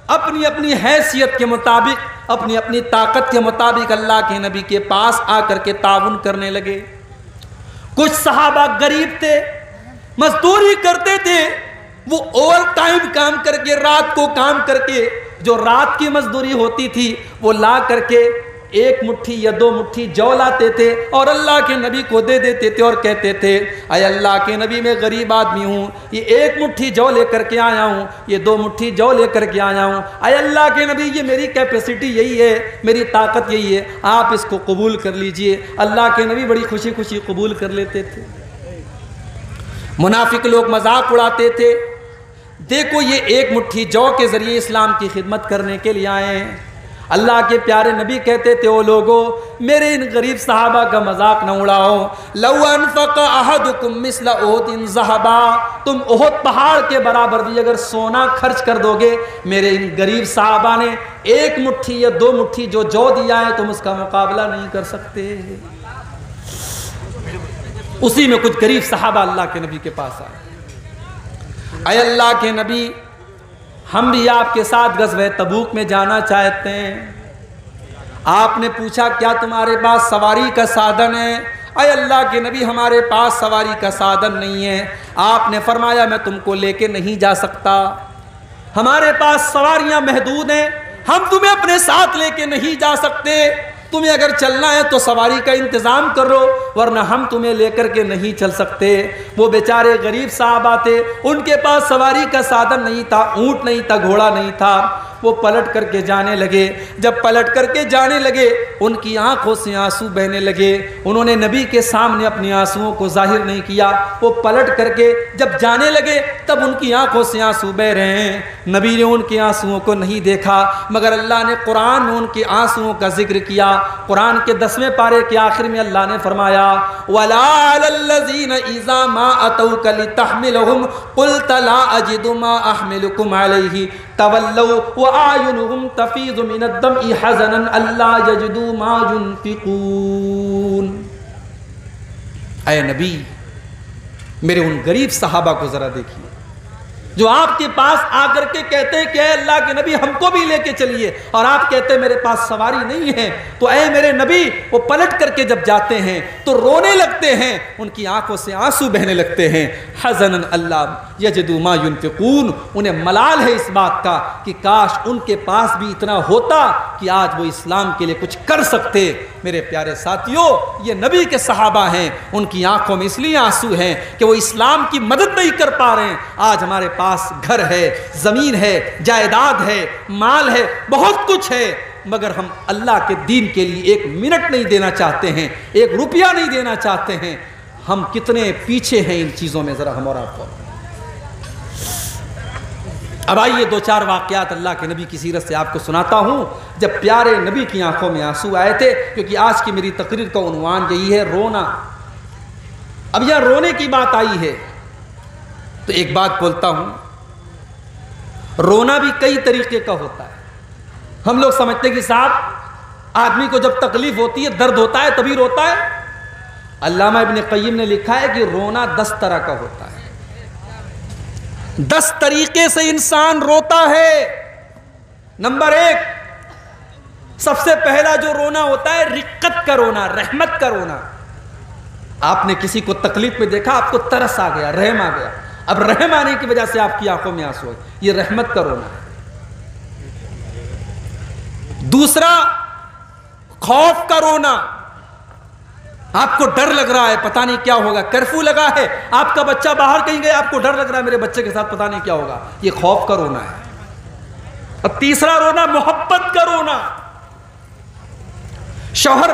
اپنی اپنی حیثیت کے مطابق، اپنی اپنی طاقت کے مطابق اللہ کے نبی کے پاس آ کر کے تعاون کرنے لگے۔ کچھ صحابہ غریب تھے، مزدوری کرتے تھے، وہ اوور ٹائم کام کر کے، رات کو کام کر کے جو رات کی مزدوری ہوتی تھی وہ لا کر کے 1 مٹھی یا 2 مٹھی جو لاتے تھے اور اللہ کے نبی کو دے دیتے تھے اور کہتے تھے اے اللہ کے نبی میں غریب آدمی ہوں، یہ 1 مٹھی جو لے کر کے آیا ہوں، یہ 2 مٹھی جو لے کر کے آیا ہوں، اے اللہ کے نبی یہ میری کیپیسٹی یہی ہے، میری طاقت یہی ہے، آپ اس کو قبول کر لیجئے۔ اللہ کے نبی بڑی خوشی خوشی قبول کر لیتے تھے۔ منافق لوگ مذاق اڑاتے تھے، دیکھو یہ 1 مٹھی جو کے ذریعے اسلام کی خدمت کرنے کے لیے آئے ہیں۔ اللہ کے پیارے نبی کہتے تھے او لوگو میرے ان غریب صحابہ کا مذاق نہ اڑاؤ، لو انفق احدکم مثل احد ذہبا، تم احد پہاڑ کے برابر بھی اگر سونا خرچ کر دو گے، میرے ان غریب صحابہ نے 1 مٹھی یا 2 مٹھی جو دیا ہے تم اس کا مقابلہ نہیں کر سکتے۔ اسی میں کچھ غریب صحابہ اللہ کے نبی کے پاس آئے، اے اللہ کے نبی ہم بھی آپ کے ساتھ غزوہ تبوک میں جانا چاہتے ہیں۔ آپ نے پوچھا کیا تمہارے پاس سواری کا سادن ہے؟ اے اللہ کے نبی ہمارے پاس سواری کا سادن نہیں ہے۔ آپ نے فرمایا میں تم کو لے کے نہیں جا سکتا، ہمارے پاس سواریاں محدود ہیں، ہم تمہیں اپنے ساتھ لے کے نہیں جا سکتے، تمہیں اگر چلنا ہے تو سواری کا انتظام کرو ورنہ ہم تمہیں لے کر کے نہیں چل سکتے۔ وہ بیچارے غریب صحابہ تھے، ان کے پاس سواری کا سادن نہیں تھا، اونٹ نہیں تھا، گھوڑا نہیں تھا، وہ پلٹ کر کے جانے لگے۔ جب پلٹ کر کے جانے لگے ان کی آنکھوں سے آنسو بہنے لگے، انہوں نے نبی کے سامنے اپنی آنسوؤں کو ظاہر نہیں کیا، وہ پلٹ کر کے جب جانے لگے تب ان کی آنکھوں سے آنسو بہ رہے ہیں۔ نبی نے ان کے آنسوؤں کو نہیں دیکھا، مگر اللہ نے قرآن میں ان کے آنسوؤں کا ذکر کیا۔ قرآن کے 10ویں پارے کے آخر میں اللہ نے فرمایا وَلَا عَلَى الَّذِينَ إِذَا مَا أَتَوْكَ لِتَحْمِلَهُمْ قُلْتَ لَا أَجِدُ مَا أَحْمِلُكُمْ عَلَيْهِ تَوَلَّوْا وَأَعْيُنُهُمْ تَفِيضُ مِنَ الدَّمْعِ حَزَنًا أَلَّا يَجِدُوا مَا يُنْفِقُونَ۔ اے نبی میرے ان غریب صحابہ کو ذرا دیکھیے جو آپ کے پاس آ کر کے کہتے ہیں کہ اے اللہ کے نبی ہم کو بھی لے کے چلیے، اور آپ کہتے ہیں میرے پاس سواری نہیں ہے، تو اے میرے نبی وہ پلٹ کر کے جب جاتے ہیں تو رونے لگتے ہیں، ان کی آنکھوں سے آنسو بہنے لگتے ہیں۔ حزناً اللہ یجدوا ما ينفقون، انہیں ملال ہے اس بات کا کہ کاش ان کے پاس بھی اتنا ہوتا کہ آج وہ اسلام کے لیے کچھ کر سکتے۔ میرے پیارے ساتھیوں یہ نبی کے صحابہ ہیں، ان کی آنکھوں میں اس لیے آنسو ہیں کہ وہ اسلام کی مدد نہیں کر پا رہے ہیں۔ آج ہمارے پاس گھر ہے، زمین ہے، جائیداد ہے، مال ہے، بہت کچھ ہے، مگر ہم اللہ کے دین کے لیے 1 منٹ نہیں دینا چاہتے ہیں، 1 روپیہ نہیں دینا چاہتے ہیں۔ ہم کتنے پیچھے ہیں ان چیزوں میں، ذرا ہم اور آپ کو۔ اب آئیے 2-4 واقعات اللہ کے نبی کی سیرت سے آپ کو سناتا ہوں جب پیارے نبی کی آنکھوں میں آنسو آئے تھے، کیونکہ آج کی میری تقریر کا عنوان یہی ہے رونا۔ اب یہاں رونے کی بات آئی ہے تو ایک بات بولتا ہوں، رونا بھی کئی طریقے کا ہوتا ہے۔ ہم لوگ سمجھتے ہیں کہ صاحب آدمی کو جب تکلیف ہوتی ہے، درد ہوتا ہے تبھی روتا ہے۔ علامہ ابن قیم نے لکھا ہے کہ رونا 10 طرح کا ہوتا ہے۔ 10 طریقے سے انسان روتا ہے۔ نمبر 1، سب سے پہلا جو رونا ہوتا ہے رقت کا رونا، رحمت کا رونا۔ آپ نے کسی کو تکلیف میں دیکھا، آپ کو ترس آ گیا، رحم آ گیا، اب رحم آنے کی وجہ سے آپ کی آنکھوں میں آنسو ہے، یہ رحمت کا رونا ہے۔ دوسرا، خوف کا رونا، آپ کو ڈر لگ رہا ہے، پتہ نہیں کیا ہوگا، کرفیو لگا ہے، آپ کا بچہ باہر کہیں گیا، آپ کو ڈر لگ رہا ہے میرے بچے کے ساتھ پتہ نہیں کیا ہوگا، یہ خوف کا رونا ہے۔ اور تیسرا رونا محبت کا رونا۔ شوہر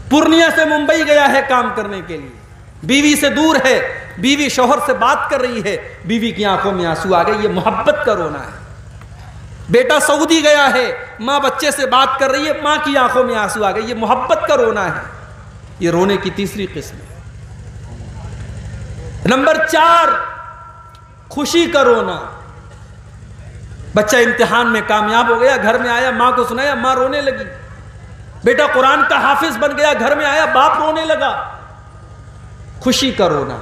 پورنیہ سے ممبئی گیا ہے کام کرنے کے لیے، بیوی سے دور ہے، بیوی شوہر سے بات کر رہی ہے، بیوی کی آنکھوں میں آنسو آ گئے، یہ محبت کا رونا ہے۔ بیٹا سعودی گیا ہے، ماں بچے سے بات کر رہی ہے، ماں کی آنکھوں میں آنسو آ گئے، یہ محبت کا رونا ہے۔ یہ رونے کی تیسری قسم ہے۔ نمبر 4، خوشی کا رونا۔ بچہ امتحان میں کامیاب ہو گیا، گھر میں آیا، ماں کو سنایا، ماں رونے لگی۔ بیٹا قرآن کا حافظ بن گیا، گھر میں آیا، باپ رونے لگا، خوشی کا رونا۔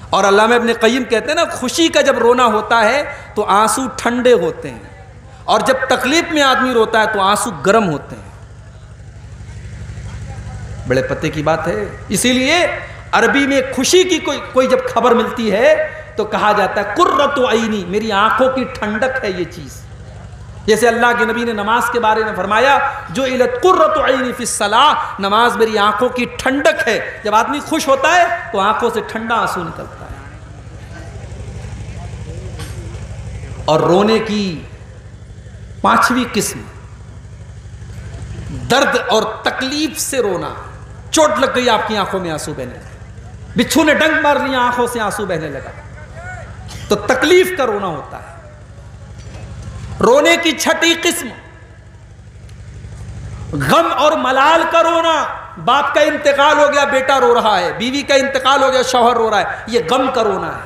اور علامہ ابن قیم کہتے ہیں نا، خوشی کا جب رونا ہوتا ہے تو آنسو ٹھنڈے ہوتے ہیں، اور جب تکلیف میں آدمی روتا ہے تو آنسو گرم ہوتے ہیں۔ بڑے پتے کی بات ہے۔ اسی لیے عربی میں خوشی کی کوئی جب خبر ملتی ہے تو کہا جاتا ہے قرۃ عینی، میری آنکھوں کی ٹھنڈک ہے یہ چیز۔ جیسے اللہ کے نبی نے نماز کے بارے میں فرمایا، جعلت قرۃ عینی فی الصلاۃ، نماز میری آنکھوں کی ٹھنڈک ہے۔ جب آدمی خوش ہوتا ہے تو آنکھوں سے ٹھنڈا آنسو نکلتا ہے۔ اور رونے کی 5ویں قسم، درد اور تکلیف سے رونا۔ چوٹ لگ گئی، آپ کی آنکھوں میں آنسو بہنے لگا، بچھو نے ڈنک مار لیا، آنکھوں سے آنسو بہنے لگا، تو تکلیف کا رونا ہوتا ہے۔ رونے کی 6ٹھی قسم، غم اور ملال کا رونا۔ باپ کا انتقال ہو گیا، بیٹا رو رہا ہے، بیوی کا انتقال ہو گیا، شوہر رو رہا ہے، یہ غم کا رونا ہے۔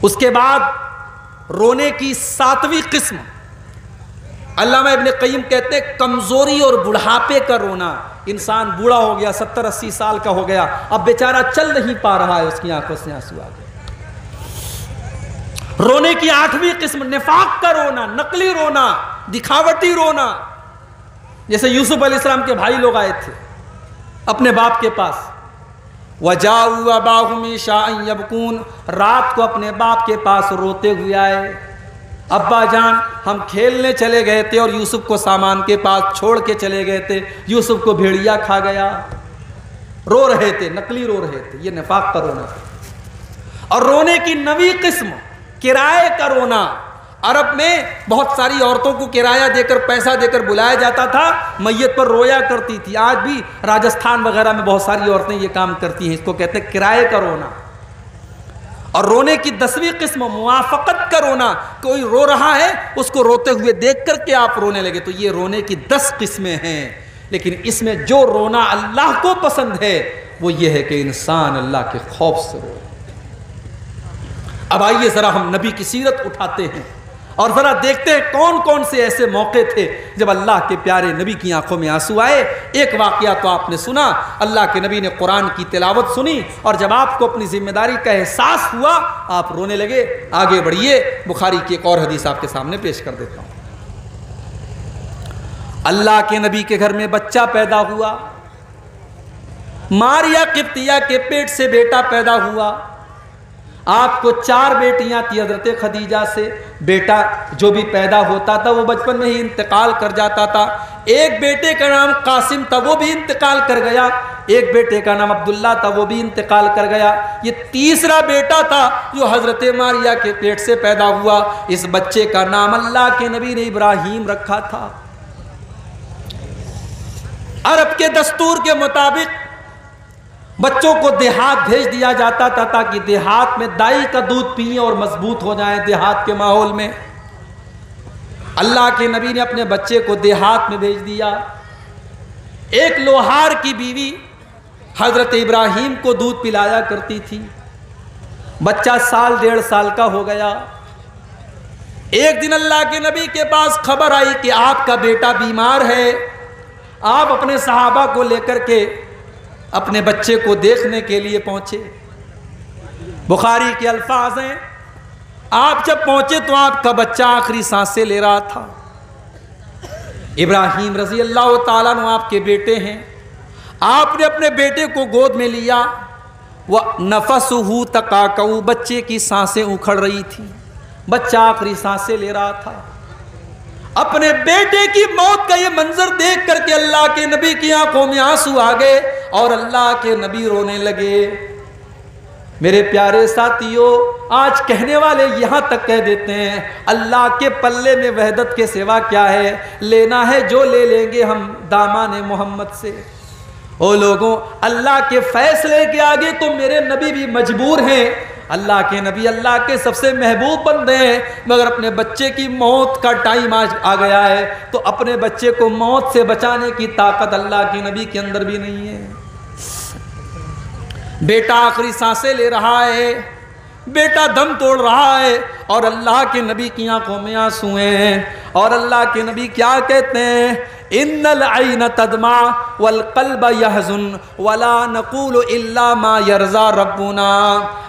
اس کے بعد رونے کی 7ویں قسم، علامہ ابن قیم کہتے ہیں کمزوری اور بڑھاپے کا رونا۔ انسان بوڑھا ہو گیا، 70-80 سال کا ہو گیا، اب بیچارہ چل نہیں پا رہا ہے، اس کی آنکھوں سے آنسو آ گئے۔ رونے کی 8ویں قسم، نفاق کا رونا، نقلی رونا، دکھاوٹی رونا۔ جیسے یوسف علیہ السلام کے بھائی لوگ آئے تھے اپنے باپ کے پاس، وَجَاءُوا أَبَاهُمْ عِشَاءً يَبْكُونَ، رات کو اپنے باپ کے پاس روتے ہوئے آئے، ابا جان ہم کھیلنے چلے گئے تھے اور یوسف کو سامان کے پاس چھوڑ کے چلے گئے تھے، یوسف کو بھیڑیا کھا گیا۔ رو رہے تھے، نقلی رو رہے تھے، یہ نفاق کا رونا تھا۔ اور رونے کی 9ویں قسم، کرائے کا رونا۔ عرب میں بہت ساری عورتوں کو کرایہ دے کر، پیسہ دے کر بلایا جاتا تھا، میت پر رویا کرتی تھی۔ آج بھی راجستھان وغیرہ میں بہت ساری عورتیں یہ کام کرتی ہیں، اس کو کہتے ہیں کرائے کا رونا۔ اور رونے کی 10ویں قسم، موافقت کا رونا۔ کوئی رو رہا ہے، اس کو روتے ہوئے دیکھ کر کے آپ رونے لگے، تو یہ رونے کی 10 قسمیں ہیں۔ لیکن اس میں جو رونا اللہ کو پسند ہے وہ یہ ہے کہ انسان اللہ کے خوف سے روئے۔ اب آئیے ذرا ہم نبی کی سیرت اٹھاتے ہیں اور ذرا دیکھتے ہیں کون کون سے ایسے موقع تھے جب اللہ کے پیارے نبی کی آنکھوں میں آنسو آئے۔ ایک واقعہ تو آپ نے سنا، اللہ کے نبی نے قرآن کی تلاوت سنی، اور جب آپ کو اپنی ذمہ داری کا احساس ہوا آپ رونے لگے۔ آگے بڑھیے، بخاری کی ایک اور حدیث آپ کے سامنے پیش کر دیتا ہوں۔ اللہ کے نبی کے گھر میں بچہ پیدا ہوا، ماریا قبطیہ کے پیٹ سے بیٹا پیدا ہوا۔ آپ کو 4 بیٹیاں تھی حضرت خدیجہ سے، بیٹا جو بھی پیدا ہوتا تھا وہ بچپن میں ہی انتقال کر جاتا تھا۔ ایک بیٹے کا نام قاسم تھا، وہ بھی انتقال کر گیا۔ ایک بیٹے کا نام عبداللہ تھا، وہ بھی انتقال کر گیا۔ یہ تیسرا بیٹا تھا جو حضرت ماریا کے پیٹ سے پیدا ہوا۔ اس بچے کا نام اللہ کے نبی نے ابراہیم رکھا تھا۔ عرب کے دستور کے مطابق بچوں کو دیہات بھیج دیا جاتا تھا تاکہ دیہات میں دائی کا دودھ پئیں اور مضبوط ہو جائیں دیہات کے ماحول میں۔ اللہ کے نبی نے اپنے بچے کو دیہات میں بھیج دیا۔ ایک لوہار کی بیوی حضرت ابراہیم کو دودھ پلایا کرتی تھی۔ بچہ 1.5 سال کا ہو گیا۔ ایک دن اللہ کے نبی کے پاس خبر آئی کہ آپ کا بیٹا بیمار ہے۔ آپ اپنے صحابہ کو لے کر کے اپنے بچے کو دیکھنے کے لیے پہنچے۔ بخاری کے الفاظ ہیں، آپ جب پہنچے تو آپ کا بچہ آخری سانسیں لے رہا تھا۔ ابراہیم رضی اللہ تعالیٰ عنہ آپ کے بیٹے ہیں، آپ نے اپنے بیٹے کو گود میں لیا، وَنَفَسُهُ تَقَاقَعُ، بچے کی سانسیں اکھڑ رہی تھی، بچہ آخری سانسیں لے رہا تھا۔ اپنے بیٹے کی موت کا یہ منظر دیکھ کر کے اللہ کے نبی کی آنکھوں میں آنسو آ گئے اور اللہ کے نبی رونے لگے۔ میرے پیارے ساتھیوں، آج کہنے والے یہاں تک کہہ دیتے ہیں اللہ کے پلے میں وحدت کے سوا کیا ہے، لینا ہے جو لے لیں گے ہم دامان محمد سے۔ او لوگوں، اللہ کے فیصلے کے آگے تو میرے نبی بھی مجبور ہیں۔ اللہ کے نبی اللہ کے سب سے محبوب بندے ہیں، مگر اپنے بچے کی موت کا ٹائم آج آ گیا ہے تو اپنے بچے کو موت سے بچانے کی طاقت اللہ کے نبی کے اندر بھی نہیں ہے۔ بیٹا آخری سانسیں لے رہا ہے، بیٹا دم توڑ رہا ہے اور اللہ کے نبی کی آنکھوں میں آنسو ہیں، اور اللہ کے نبی کیا کہتے ہیں؟ ان العین تدمع والقلب یحزن ولا نقول الا ما یرضی ربنا۔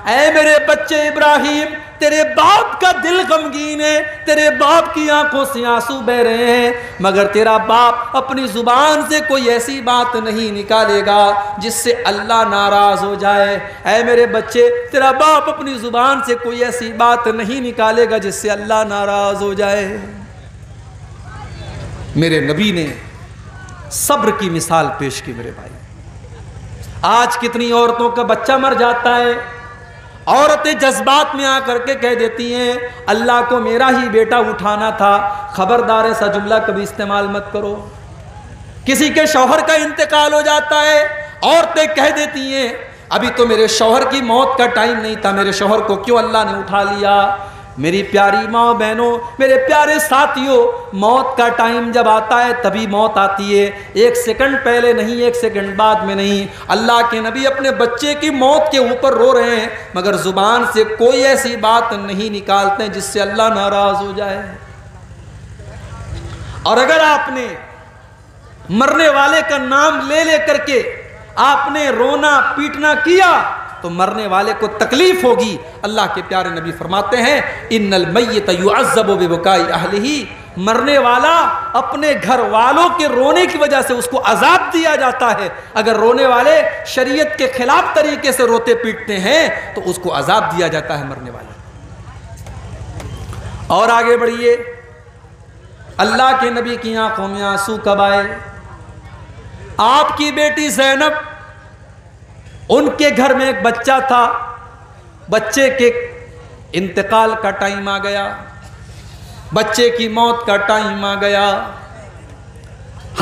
اے میرے بچے ابراہیم، تیرے باپ کا دل غمگین ہے، تیرے باپ کی آنکھوں سے آنسو بہ رہے ہیں، مگر تیرا باپ اپنی زبان سے کوئی ایسی بات نہیں نکالے گا جس سے اللہ ناراض ہو جائے۔ اے میرے بچے، تیرا باپ اپنی زبان سے کوئی ایسی بات نہیں نکالے گا جس سے اللہ ناراض ہو جائے۔ میرے نبی نے صبر کی مثال پیش کی۔ میرے بھائی، آج کتنی عورتوں کا بچہ مر جاتا ہے، عورتیں جذبات میں آ کر کے کہہ دیتی ہیں اللہ کو میرا ہی بیٹا اٹھانا تھا۔ خبردار ایسا جملہ کبھی استعمال مت کرو۔ کسی کے شوہر کا انتقال ہو جاتا ہے، عورتیں کہہ دیتی ہیں ابھی تو میرے شوہر کی موت کا ٹائم نہیں تھا، میرے شوہر کو کیوں اللہ نے اٹھا لیا۔ میری پیاری ماں بہنوں، میرے پیارے ساتھیوں، موت کا ٹائم جب آتا ہے تبھی موت آتی ہے، ایک سیکنڈ پہلے نہیں، ایک سیکنڈ بعد میں نہیں۔ اللہ کے نبی اپنے بچے کی موت کے اوپر رو رہے ہیں، مگر زبان سے کوئی ایسی بات نہیں نکالتے جس سے اللہ ناراض ہو جائے۔ اور اگر آپ نے مرنے والے کا نام لے لے کر کے آپ نے رونا پیٹنا کیا تو مرنے والے کو تکلیف ہوگی۔ اللہ کے پیارے نبی فرماتے ہیں ان المیت یعذب ببکاء اہلہ، مرنے والا اپنے گھر والوں کے رونے کی وجہ سے اس کو عذاب دیا جاتا ہے۔ اگر رونے والے شریعت کے خلاف طریقے سے روتے پیٹتے ہیں تو اس کو عذاب دیا جاتا ہے مرنے والے۔ اور آگے بڑھیے، اللہ کے نبی کی آنکھوں میں آنسو کب آئے؟ آپ کی بیٹی زینب، ان کے گھر میں ایک بچہ تھا، بچے کے انتقال کا ٹائم آ گیا، بچے کی موت کا ٹائم آ گیا۔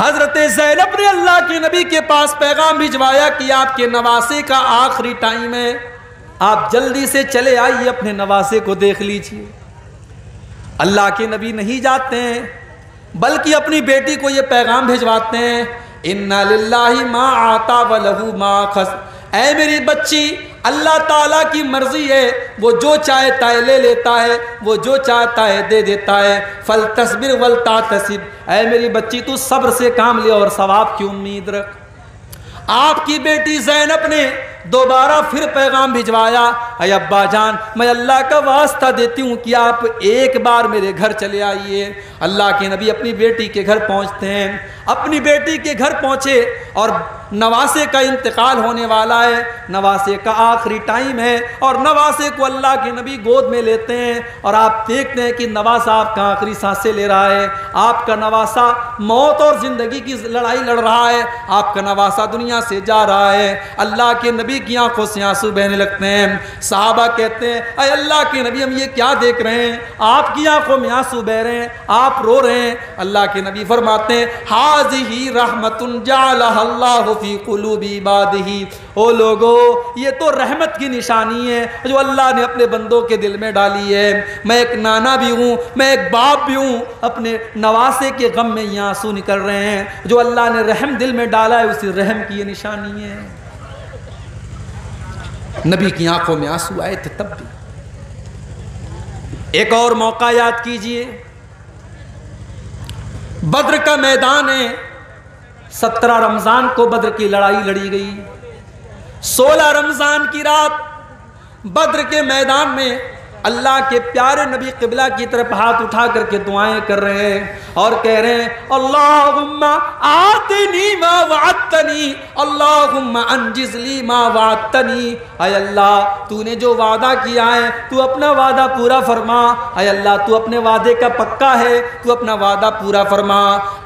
حضرت زینب نے اللہ کے نبی کے پاس پیغام بھجوایا کہ آپ کے نواسے کا آخری ٹائم ہے، آپ جلدی سے چلے آئیے، اپنے نواسے کو دیکھ لیجئے۔ اللہ کے نبی نہیں جاتے ہیں بلکہ اپنی بیٹی کو یہ پیغام بھجواتے ہیں اِنَّا لِلَّهِ مَا آتَا وَلَهُ مَا خَسْ۔ اے میری بچی، اللہ تعالیٰ کی مرضی ہے، وہ جو چاہتا ہے لے لیتا ہے، وہ جو چاہتا ہے دے دیتا ہے۔ فَلْتَصْبِرْ وَلْتَعْتَسِبْ، اے میری بچی تو صبر سے کام لے اور ثواب کی امید رکھ۔ آپ کی بیٹی زینب نے دوبارہ پھر پیغام بھجوایا، اے ابا جان، میں اللہ کا واسطہ دیتی ہوں کہ آپ ایک بار میرے گھر چلے آئیے۔ اللہ کے نبی اپنی بیٹی کے گھر پہنچتے ہیں، اپنی بیٹی کے گھر پہنچے اور نواسے کا انتقال ہونے والا ہے، نواسے کا آخری ٹائم ہے، اور نواسے کو اللہ کے نبی گود میں لیتے ہیں اور آپ دیکھتے ہیں کہ نواسا آپ کا آخری سانسیں لے رہا ہے، آپ کا نواسا موت اور زندگی کی لڑائی لڑ رہا ہے، آپ کا نواسا دنیا سے جا رہا ہے۔ اللہ کے نبی کی آنکھوں سے آنسو بہنے لگتے ہیں۔ صحابہ کہتے ہیں اے اللہ کے نبی، ہم یہ کیا دیکھ رہے ہیں؟ آپ کی آنکھوں میں آنسو بہ رہے ہیں، آپ رو رہے ہیں۔ اللہ کے نبی فرماتے ہیں ہذہ رحمت جعلها اللہ فی قلوب عبادہ۔ او لوگو، یہ تو رحمت کی نشانی ہے جو اللہ نے اپنے بندوں کے دل میں ڈالی ہے۔ میں ایک نانا بھی ہوں، میں ایک باپ بھی ہوں، اپنے نواسے کے غم میں یہ آنسو نکل رہے ہیں۔ جو اللہ نے رحم دل میں ڈالا ہے اسی رحم کی یہ نشانی ہے۔ نبی کی آنکھوں میں آنسو آئے تھے تب بھی۔ ایک اور موقع یاد کیجئے، بدر کا میدان ہے، 17 رمضان کو بدر کی لڑائی لڑی گئی۔ 16 رمضان کی رات بدر کے میدان میں اللہ کے پیارے نبی قبلہ کی طرف ہاتھ اٹھا کر کے دعائیں کر رہے ہیں اور کہہ رہے ہیں اللہم آتنی ما وعدتنی اللہم انجز لی ما وعدتنی، اے اللہ تو نے جو وعدہ کیا ہے تو اپنا وعدہ پورا فرما، اے اللہ تو اپنے وعدے کا پکا ہے، تو اپنا وعدہ پورا فرما۔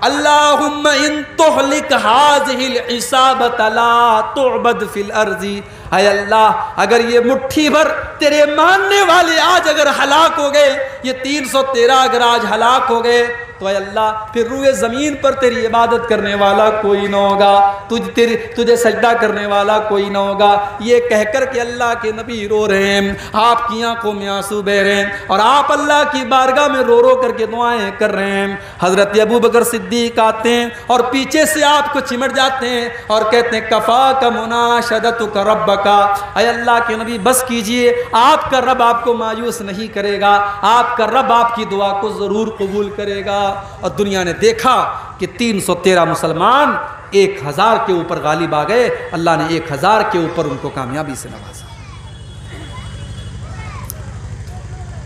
اللہم ان تہلک ہذہ العصابۃ لا تعبد فی الارض، اے اللہ اگر یہ مٹھی بھر تیرے ماننے والے آج اگر ہلاک ہو گئے، یہ 313 اگر آج ہلاک ہو گئے تو اے اللہ پھر روئے زمین پر تیری عبادت کرنے والا کوئی نہ ہوگا، تجھے سجدہ کرنے والا کوئی نہ ہوگا۔ یہ کہہ کر کہ اللہ کے نبی رو رہے ہیں، آپ کی آنکھوں میں آنسو بہ رہے ہیں اور آپ اللہ کی بارگاہ میں رو رو کر کے دعائیں کر رہے ہیں۔ حضرت ابوبکر صدیق آتے ہیں اور پیچھے سے آپ کو چمٹ جاتے ہیں اور کہتے ہیں کفاک مناشدتک ربک، اے اللہ کے نبی بس کیجئے، آپ کا رب آپ کو مایوس نہیں کرے گا، آپ کا رب آپ کی دعا کو ضرور قبول کرے گا۔ اور دنیا نے دیکھا کہ 313 مسلمان 1000 کے اوپر غالب آ گئے، اللہ نے 1000 کے اوپر ان کو کامیابی سے نوازا۔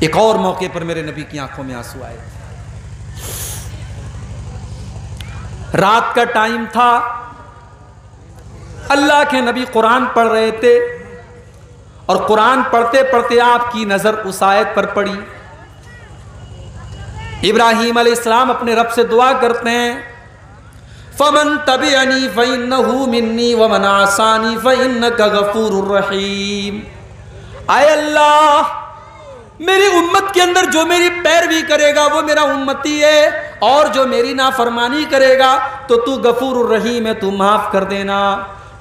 ایک اور موقع پر میرے نبی کی آنکھوں میں آنسو آئے، رات کا ٹائم تھا، اللہ کے نبی قرآن پڑھ رہے تھے اور قرآن پڑھتے پڑھتے آپ کی نظر اس آیت پر پڑی۔ ابراہیم علیہ السلام اپنے رب سے دعا کرتے ہیں فَمَن تَبِعَنِي فَإِنَّهُ مِنِّي وَمَنْ عَصَانِي فَإِنَّكَ غَفُورٌ رَحِيمٌ، اے اللہ میری امت کے اندر جو میری پیروی کرے گا وہ میرا امتی ہے، اور جو میری نافرمانی کرے گا تو تو غفور الرحیم ہے، تو معاف کر دینا۔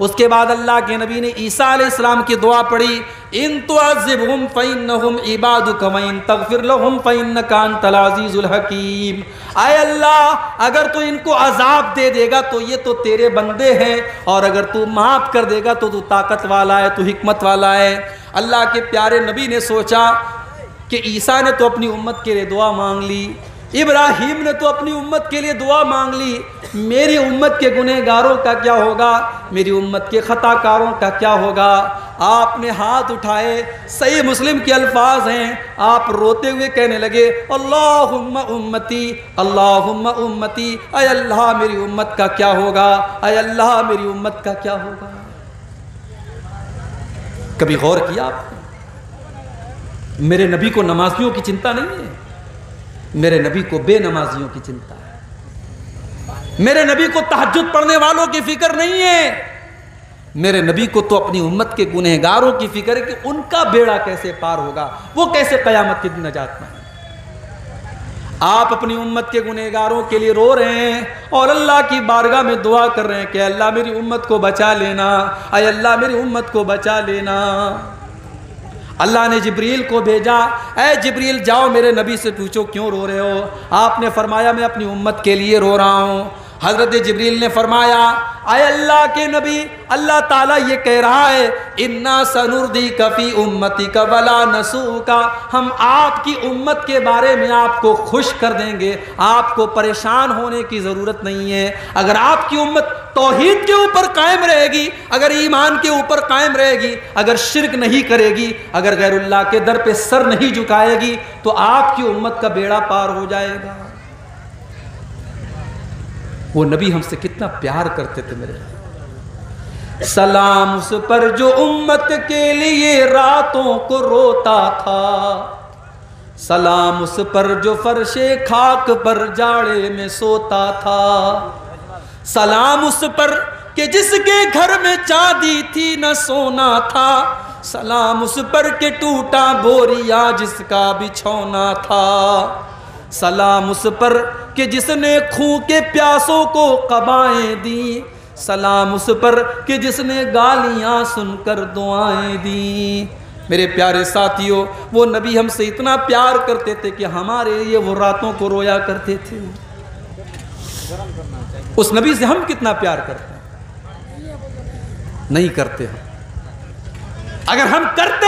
اس کے بعد اللہ کے نبی نے عیسیٰ علیہ السلام کی دعا پڑھی ان تعذبہم فإنہم عبادک وإن تغفر لہم فإنک انت العزیز الحکیم، اے اللہ اگر تو ان کو عذاب دے دے گا تو یہ تو تیرے بندے ہیں، اور اگر تو معاف کر دے گا تو تو طاقت والا ہے، تو حکمت والا ہے۔ اللہ کے پیارے نبی نے سوچا کہ عیسیٰ نے تو اپنی امت کے لیے دعا مانگ لی، ابراہیم نے تو اپنی امت کے لیے دعا مانگ لی، میری امت کے گنہگاروں کا کیا ہوگا، میری امت کے خطا کاروں کا کیا ہوگا؟ آپ نے ہاتھ اٹھائے، صحیح مسلم کے الفاظ ہیں، آپ روتے ہوئے کہنے لگے اللہم امتی اللہم امتی، اے اللہ میری امت کا کیا ہوگا، اے اللہ میری امت کا کیا ہوگا؟ کبھی غور کیا آپ نے؟ میرے نبی کو نمازیوں کی چنتا نہیں ہے، میرے نبی کو بے نمازیوں کی چنتا ہے، میرے نبی کو تہجد پڑھنے والوں کی فکر نہیں ہے، میرے نبی کو تو اپنی امت کے گنہگاروں کی فکر ہے کہ ان کا بیڑا کیسے پار ہوگا، وہ کیسے قیامت کے دن نجات پائیں۔ آپ اپنی امت کے گنہگاروں کے لیے رو رہے ہیں اور اللہ کی بارگاہ میں دعا کر رہے ہیں کہ اللہ میری امت کو بچا لینا، اے اللہ میری امت کو بچا لینا۔ اللہ نے جبریل کو بھیجا، اے جبریل جاؤ میرے نبی سے پوچھو کیوں رو رہے ہو؟ آپ نے فرمایا میں اپنی امت کے لیے رو رہا ہوں۔ حضرت جبریل نے فرمایا اے اللہ کے نبی اللہ تعالیٰ یہ کہہ رہا ہے اِنَّا سَنُرْضِيكَ فِي أُمَّتِكَ وَلَا نَسُوءُكَ، ہم آپ کی امت کے بارے میں آپ کو خوش کر دیں گے، آپ کو پریشان ہونے کی ضرورت نہیں ہے۔ اگر آپ کی امت توحید کے اوپر قائم رہے گی، اگر ایمان کے اوپر قائم رہے گی، اگر شرک نہیں کرے گی، اگر غیر اللہ کے در پہ سر نہیں جھکائے گی تو آپ کی امت کا بیڑا پار ہو جائے گا۔ وہ نبی ہم سے کتنا پیار کرتے تھے میرے، سلام اس پر جو امت کے لیے راتوں کو روتا تھا، سلام اس پر جو فرش خاک پر جاڑے میں سوتا تھا، سلام اس پر کہ جس کے گھر میں چاندی تھی نہ سونا تھا، سلام اس پر کہ ٹوٹا بوریا جس کا بچھونا تھا، سلام اس پر کہ جس نے خون کے پیاسوں کو قبائیں دیں، سلام اس پر کہ جس نے گالیاں سن کر دعائیں دیں۔ میرے پیارے ساتھیوں، وہ نبی ہم سے اتنا پیار کرتے تھے کہ ہمارے لیے وہ راتوں کو رویا کرتے تھے۔ اس نبی سے ہم کتنا پیار کرتے ہیں؟ نہیں کرتے ہم۔ اگر ہم کرتے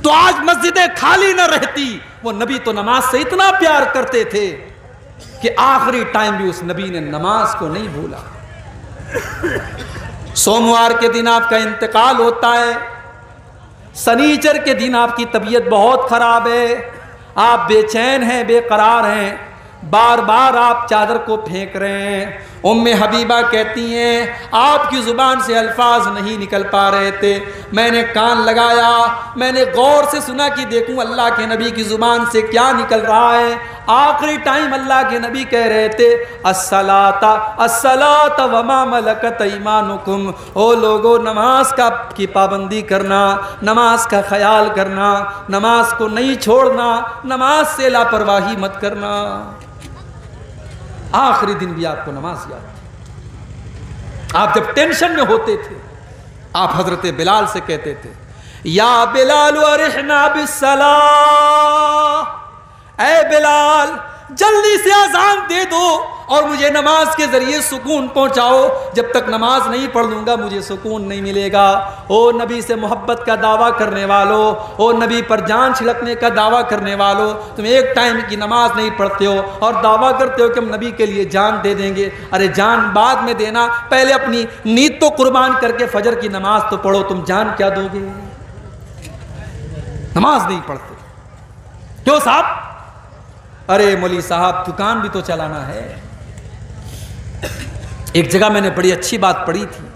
تو آج مسجدیں خالی نہ رہتی۔ وہ نبی تو نماز سے اتنا پیار کرتے تھے کہ آخری ٹائم بھی اس نبی نے نماز کو نہیں بھولا۔ سوموار کے دن آپ کا انتقال ہوتا ہے، سنیچر کے دن آپ کی طبیعت بہت خراب ہے، آپ بے چین ہیں، بے قرار ہیں، بار بار آپ چادر کو پھینک رہے ہیں۔ ام حبیبہ کہتی ہیں آپ کی زبان سے الفاظ نہیں نکل پا رہے تھے، میں نے کان لگایا، میں نے غور سے سنا کہ دیکھوں اللہ کے نبی کی زبان سے کیا نکل رہا ہے۔ آخری ٹائم اللہ کے نبی کہہ رہے تھے الصلاۃ وما ملکت ایمانکم، او لوگو نماز کی پابندی کرنا، نماز کا خیال کرنا، نماز کو نہیں چھوڑنا، نماز سے لاپرواہی مت کرنا۔ آخری دن بھی آپ کو نماز یاد تھی۔ آپ جب ٹینشن میں ہوتے تھے آپ حضرت بلال سے کہتے تھے یا بلال ارحنا بالصلاۃ، اے بلال جلدی سے اذان دے دو اور مجھے نماز کے ذریعے سکون پہنچاؤ، جب تک نماز نہیں پڑھ لوں گا مجھے سکون نہیں ملے گا۔ او نبی سے محبت کا دعویٰ کرنے والو، او نبی پر جان چھڑکنے کا دعویٰ کرنے والو، تم ایک ٹائم کی نماز نہیں پڑھتے ہو اور دعویٰ کرتے ہو کہ ہم نبی کے لیے جان دے دیں گے۔ ارے جان بعد میں دینا، پہلے اپنی نیت تو قربان کر کے فجر کی نماز تو پڑھو، تم جان کیا دو گے؟ نماز نہیں پڑھتے کیوں صاحب؟ ارے مولوی صاحب دکان بھی تو چلانا ہے۔ ایک جگہ میں نے بڑی اچھی بات پڑھی تھی،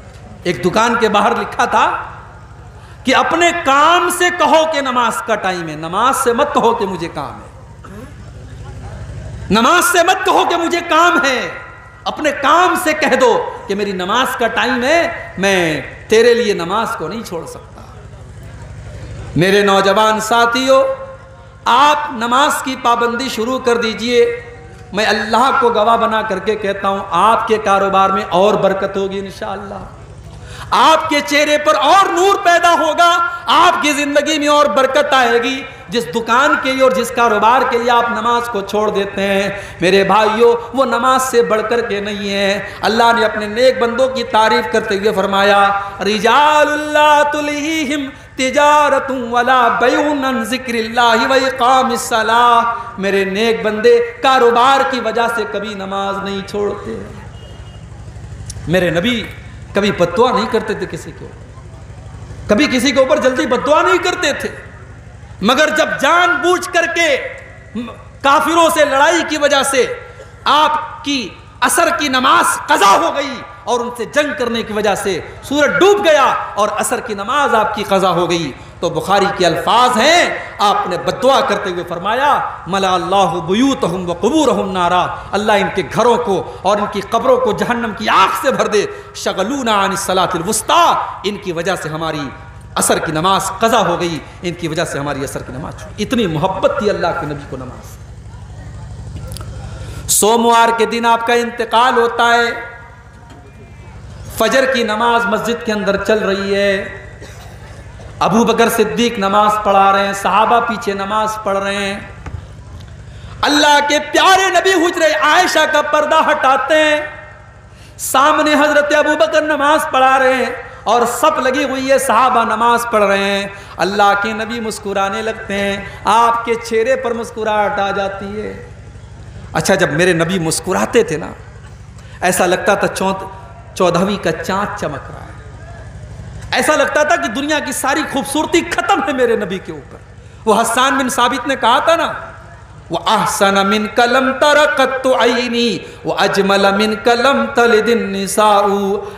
ایک دکان کے باہر لکھا تھا کہ اپنے کام سے کہو کہ نماز کا ٹائم ہے، نماز سے مت کہو کہ مجھے کام ہے، نماز سے مت کہو کہ مجھے کام ہے، اپنے کام سے کہہ دو کہ میری نماز کا ٹائم ہے، میں تیرے لیے نماز کو نہیں چھوڑ سکتا۔ میرے نوجوان ساتھیوں، آپ نماز کی پابندی شروع کر دیجئے، میں اللہ کو گواہ بنا کر کے کہتا ہوں آپ کے کاروبار میں اور برکت ہوگی انشاءاللہ، آپ کے چہرے پر اور نور پیدا ہوگا، آپ کی زندگی میں اور برکت آئے گی۔ جس دکان کے لیے اور جس کاروبار کے لیے آپ نماز کو چھوڑ دیتے ہیں میرے بھائیوں، وہ نماز سے بڑھ کر کے نہیں ہے۔ اللہ نے اپنے نیک بندوں کی تعریف کرتے ہوئے فرمایا رجال اللہ تلہیہم تجارت ولا بیع عن ذکر اللہ واقام الصلاۃ، میرے نیک بندے کاروبار کی وجہ سے کبھی نماز نہیں چھوڑتے۔ میرے نبی کبھی بد دعا نہیں کرتے تھے کسی کو، کبھی کسی کے اوپر جلدی بد دعا نہیں کرتے تھے، مگر جب جان بوجھ کر کے کافروں سے لڑائی کی وجہ سے آپ کی عصر کی نماز قضا ہو گئی اور ان سے جنگ کرنے کی وجہ سے سورج ڈوب گیا اور عصر کی نماز آپ کی قضا ہو گئی، تو بخاری کے الفاظ ہیں آپ نے بد دعا کرتے ہوئے فرمایا ملا اللہ بیوتہم وقبورہم نارا، اللہ ان کے گھروں کو اور ان کی قبروں کو جہنم کی آگ سے بھر دے، شغلونا عن الصلاۃ الوسطیٰ، ان کی وجہ سے ہماری عصر کی نماز قضا ہو گئی، ان کی وجہ سے ہماری عصر کی نماز چھوڑی۔ اتنی محبت تھی اللہ کے نبی کو نماز۔ سوموار کے دن آپ کا انتقال ہوتا ہے، فجر کی نماز مسجد کے اندر چل رہی ہے، ابو بکر صدیق نماز پڑھا رہے ہیں، صحابہ پیچھے نماز پڑھ رہے ہیں، اللہ کے پیارے نبی حجرہ عائشہ کا پردہ ہٹاتے ہیں، سامنے حضرت ابو بکر نماز پڑھا رہے ہیں اور سب لگی ہوئی ہے، صحابہ نماز پڑھ رہے ہیں، اللہ کے نبی مسکرانے لگتے ہیں، آپ کے چہرے پر مسکراہٹ آ جاتی ہے۔ اچھا جب میرے نبی مسکراتے تھے نا ایسا لگتا تھا 14ویں کا چاند چمک رہا ہے، ایسا لگتا تھا کہ دنیا کی ساری خوبصورتی ختم ہے میرے نبی کے اوپر۔ وہ حسان بن ثابت نے کہا تھا نا وَأَحْسَنَ مِنْكَ لَمْ تَرَ قَطُّ عَيْنِي وَأَجْمَلَ مِنْكَ لَمْ تَلِدِ النِّسَاءُ،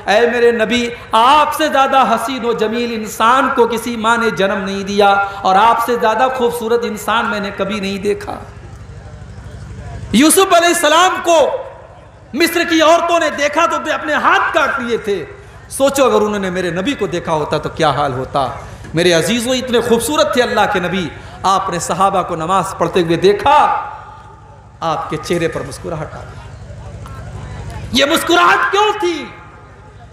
اے میرے نبی آپ سے زیادہ حسین و جمیل انسان کو کسی ماں نے جنم نہیں دیا اور آپ سے زیادہ خوبصورت انسان میں نے کبھی نہیں دیکھا۔ یوسف علیہ السلام کو مصر کی عورتوں نے دیکھا تو اپنے ہاتھ کاٹ لیے تھے، سوچو اگر انہوں نے میرے نبی کو دیکھا ہوتا تو کیا حال ہوتا۔ میرے عزیزوں اتنے خوبصورت تھے اللہ کے نبی، آپ نے صحابہ کو نماز پڑھتے ہوئے دیکھا، آپ کے چہرے پر مسکراہٹ آ گئی۔ یہ مسکراہٹ کیوں تھی؟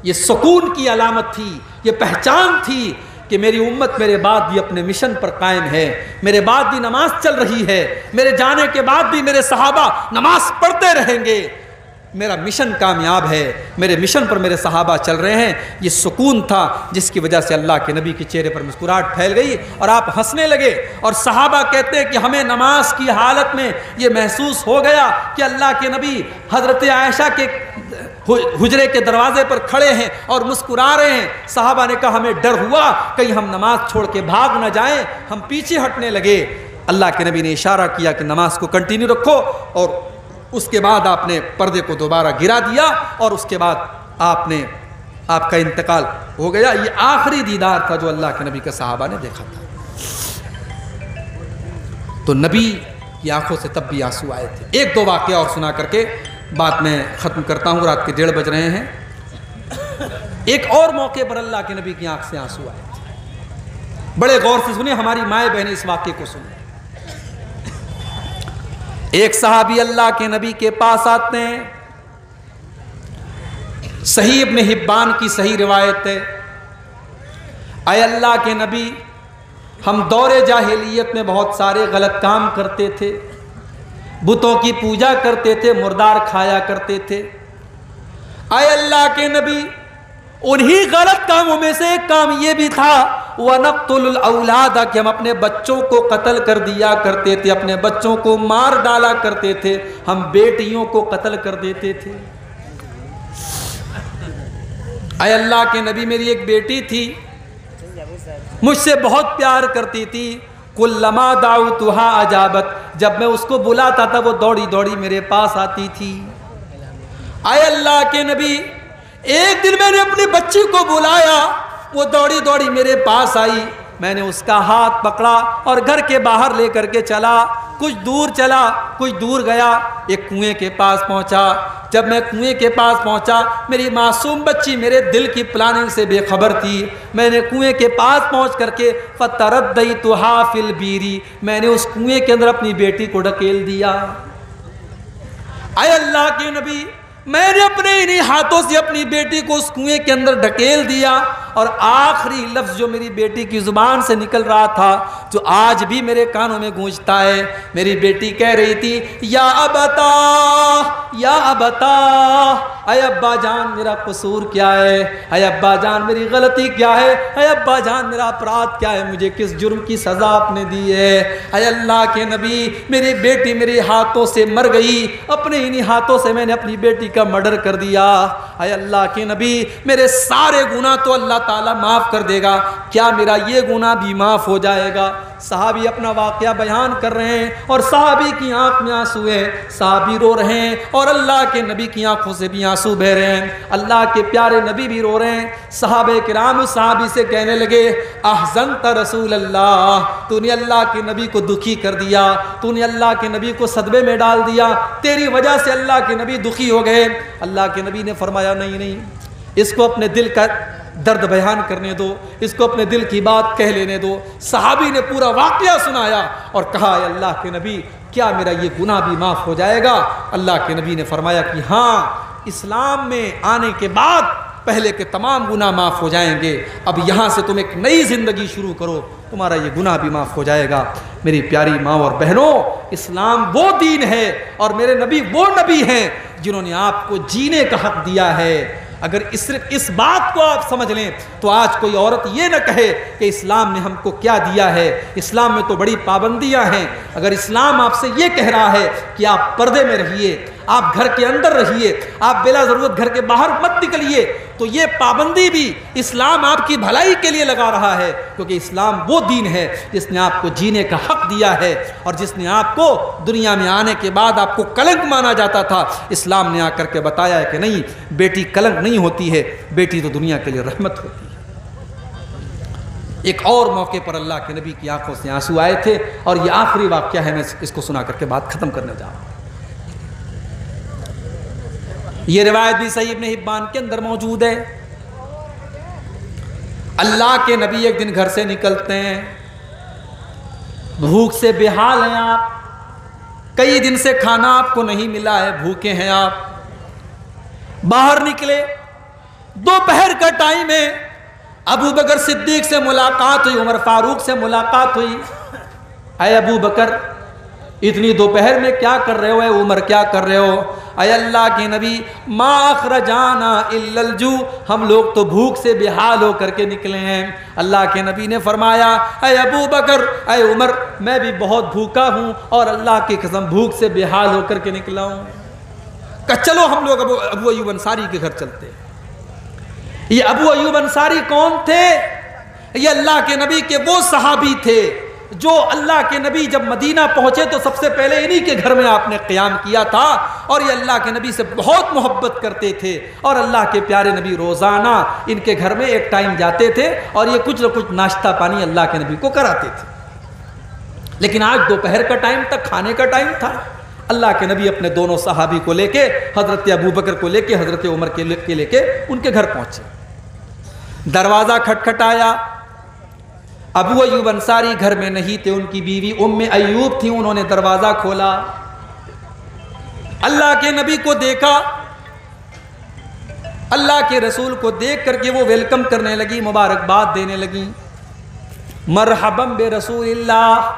یہ سکون کی علامت تھی، یہ پہچان تھی کہ میری امت میرے بعد بھی اپنے مشن پر قائم ہے، میرے بعد بھی نماز چل رہی ہے، میرے جانے کے بعد بھی میرے صحابہ نماز پڑھتے رہیں گے۔ میرا مشن کامیاب ہے، میرے مشن پر میرے صحابہ چل رہے ہیں. یہ سکون تھا جس کی وجہ سے اللہ کے نبی کے چہرے پر مسکراہٹ پھیل گئی اور آپ ہنسنے لگے. اور صحابہ کہتے ہیں کہ ہمیں نماز کی حالت میں یہ محسوس ہو گیا کہ اللہ کے نبی حضرت عائشہ کے حجرے کے دروازے پر کھڑے ہیں اور مسکرا رہے ہیں. صحابہ نے کہا ہمیں ڈر ہوا کہیں ہم نماز چھوڑ کے بھاگ نہ جائیں، ہم پیچھے ہٹنے لگے. اللہ کے نبی نے اشارہ کیا کہ نماز کو کنٹینیو رکھو، اور اس کے بعد آپ نے پردے کو دوبارہ گرا دیا اور اس کے بعد آپ کا انتقال ہو گیا. یہ آخری دیدار تھا جو اللہ کے نبی کے صحابہ نے دیکھا تھا. تو نبی کی آنکھوں سے تب بھی آنسو آئے تھے. ایک دو واقعہ اور سنا کر کے بات میں ختم کرتا ہوں، رات کے 1:30 بج رہے ہیں. ایک اور موقع پر اللہ کے نبی کی آنکھ سے آنسو آئے تھے. بڑے غور سے سنیں، ہماری مائیں بہنیں اس واقعے کو سنیں. ایک صحابی اللہ کے نبی کے پاس آتے ہیں. صحیح ابن حبان کی صحیح روایت ہے، اے اللہ کے نبی، ہم دور جاہلیت میں بہت سارے غلط کام کرتے تھے، بتوں کی پوجا کرتے تھے، مردار کھایا کرتے تھے. اے اللہ کے نبی، انہی غلط کاموں میں سے ایک کام یہ بھی تھا وَنَقْتُلُ الْأَوْلَادَ کہ ہم اپنے بچوں کو قتل کر دیا کرتے تھے، اپنے بچوں کو مار ڈالا کرتے تھے، ہم بیٹیوں کو قتل کر دیتے تھے. اے اللہ کے نبی، میری ایک بیٹی تھی، مجھ سے بہت پیار کرتی تھی. کلما دعوتها اجابت، جب میں اس کو بلاتا تھا وہ دوڑی دوڑی میرے پاس آتی تھی. اے اللہ کے نبی، ایک دن میں نے اپنی بچی کو بلایا، وہ دوڑی دوڑی میرے پاس آئی. میں نے اس کا ہاتھ پکڑا اور گھر کے باہر لے کر کے چلا. کچھ دور چلا، کچھ دور گیا، ایک کنویں کے پاس پہنچا. جب میں کنویں کے پاس پہنچا، میری معصوم بچی میرے دل کی پلاننگ سے بے خبر تھی. میں نے کنویں کے پاس پہنچ کر کے فَتَرَدَّيْتُهَا فِي الْبِيرِ، میں نے اس کنویں کے اندر اپنی بیٹی کو ڈھکیل دیا. اے اللہ کے نبی، میں نے اپنے انہی ہاتھوں سے اپنی بیٹی کو اس کنویں کے اندر ڈھکیل دیا. اور آخری لفظ جو میری بیٹی کی زبان سے نکل رہا تھا، جو آج بھی میرے کانوں میں گونجتا ہے، میری بیٹی کہہ رہی تھی یا ابتا، یا ابتا، اے ابا جان میرا قصور کیا ہے، اے ابا جان میری غلطی کیا ہے، اے ابا جان میرا اپرادھ کیا ہے، مجھے کس جرم کی سزا آپ نے دی ہے. اے اللہ کے نبی، میری بیٹی میرے ہاتھوں سے مر گئی، اپنے انہی ہاتھوں سے میں نے اپنی بیٹی کا مرڈر کر دیا. اے اللہ کے نبی، میرے سارے گناہ تو اللہ تعالیٰ معاف کر دے گا، کیا میرا یہ گناہ بھی معاف ہو جائے گا؟ صحابی اپنا واقعہ بیان کر رہے ہیں اور صحابی کی آنکھ میں آنسو ہے. صحابی رو رہے ہیں اور اللہ کے نبی کی آنکھوں سے بھی آنسو بہ رہے ہیں. اللہ کے پیارے نبی بھی رو رہے ہیں. صحابہ کرام اس صحابی سے کہنے لگے احزنت رسول اللہ، تو نے اللہ کے نبی کو دکھی کر دیا، تو نے اللہ کے نبی کو صدمے میں ڈال دیا، تیری وجہ سے اللہ کے نبی دکھی ہو گئے. اللہ کے نبی نے فرمایا نہیں، اس کو اپنے دل کا درد بیان کرنے دو، اس کو اپنے دل کی بات کہہ لینے دو. صحابی نے پورا واقعہ سنایا اور کہا اے اللہ کے نبی، کیا میرا یہ گناہ بھی معاف ہو جائے گا؟ اللہ کے نبی نے فرمایا کہ ہاں، اسلام میں آنے کے بعد پہلے کے تمام گناہ معاف ہو جائیں گے. اب یہاں سے تم ایک نئی زندگی شروع کرو، تمہارا یہ گناہ بھی معاف ہو جائے گا. میری پیاری ماں اور بہنوں، اسلام وہ دین ہے اور میرے نبی وہ نبی ہیں جنہوں نے آپ کو جینے کا حق دیا ہے. اگر صرف اس بات کو آپ سمجھ لیں تو آج کوئی عورت یہ نہ کہے کہ اسلام نے ہم کو کیا دیا ہے. اسلام میں تو بڑی پابندیاں ہیں. اگر اسلام آپ سے یہ کہہ رہا ہے کہ آپ پردے میں رہیے، آپ گھر کے اندر رہیے، آپ بلا ضرورت گھر کے باہر مت نکلیے، تو یہ پابندی بھی اسلام آپ کی بھلائی کے لیے لگا رہا ہے، کیونکہ اسلام وہ دین ہے جس نے آپ کو جینے کا حق دیا ہے اور جس نے آپ کو دنیا میں آنے کے بعد آپ کو کلنک مانا جاتا تھا، اسلام نے آ کر کے بتایا ہے کہ نہیں، بیٹی کلنک نہیں ہوتی ہے، بیٹی تو دنیا کے لیے رحمت ہوتی ہے. ایک اور موقع پر اللہ کے نبی کی آنکھوں سے آنسو آئے تھے اور یہ آخری واقعہ ہے، میں اس کو سنا کر کے بات ختم کرنے جا رہا ہوں. یہ روایت بھی صحیح ابن حبان کے اندر موجود ہے. اللہ کے نبی ایک دن گھر سے نکلتے ہیں، بھوک سے بے حال ہیں آپ، کئی دن سے کھانا آپ کو نہیں ملا ہے، بھوکے ہیں آپ. باہر نکلے، دوپہر کا ٹائم ہے، ابو بکر صدیق سے ملاقات ہوئی، عمر فاروق سے ملاقات ہوئی. اے ابو بکر، اتنی دوپہر میں کیا کر رہے ہو؟ اے عمر کیا کر رہے ہو؟ اے اللہ کے نبی ما اخرجانا الا الجوع، ہم لوگ تو بھوک سے بے حال ہو کر کے نکلے ہیں۔ اللہ کے نبی نے فرمایا اے ابو بکر، اے عمر، میں بھی بہت بھوکا ہوں اور اللہ کی قسم بھوک سے بے حال ہو کر کے نکلا ہوں۔ کہ چلو ہم لوگ ابو ایوب انصاری کے گھر چلتے ہیں۔ یہ ابو ایوب انصاری کون تھے؟ یہ اللہ کے نبی کے وہ صحابی تھے جو اللہ کے نبی جب مدینہ پہنچے تو سب سے پہلے انہی کے گھر میں آپ نے قیام کیا تھا، اور یہ اللہ کے نبی سے بہت محبت کرتے تھے، اور اللہ کے پیارے نبی روزانہ ان کے گھر میں ایک ٹائم جاتے تھے اور یہ کچھ نہ کچھ ناشتہ پانی اللہ کے نبی کو کراتے تھے۔ لیکن آج دوپہر کا ٹائم تک کھانے کا ٹائم تھا، اللہ کے نبی اپنے دونوں صحابی کو لے کے، حضرت ابو بکر کو لے کے، حضرت عمر کے لے کے ان کے گھر پہنچے۔ دروازہ کھٹکھٹایا، ابو ایوب انصاری گھر میں نہیں تھے، ان کی بیوی ام ایوب تھی، انہوں نے دروازہ کھولا، اللہ کے نبی کو دیکھا، اللہ کے رسول کو دیکھ کر کے وہ ویلکم کرنے لگی، مبارکباد دینے لگی، مرحبا برسول اللہ،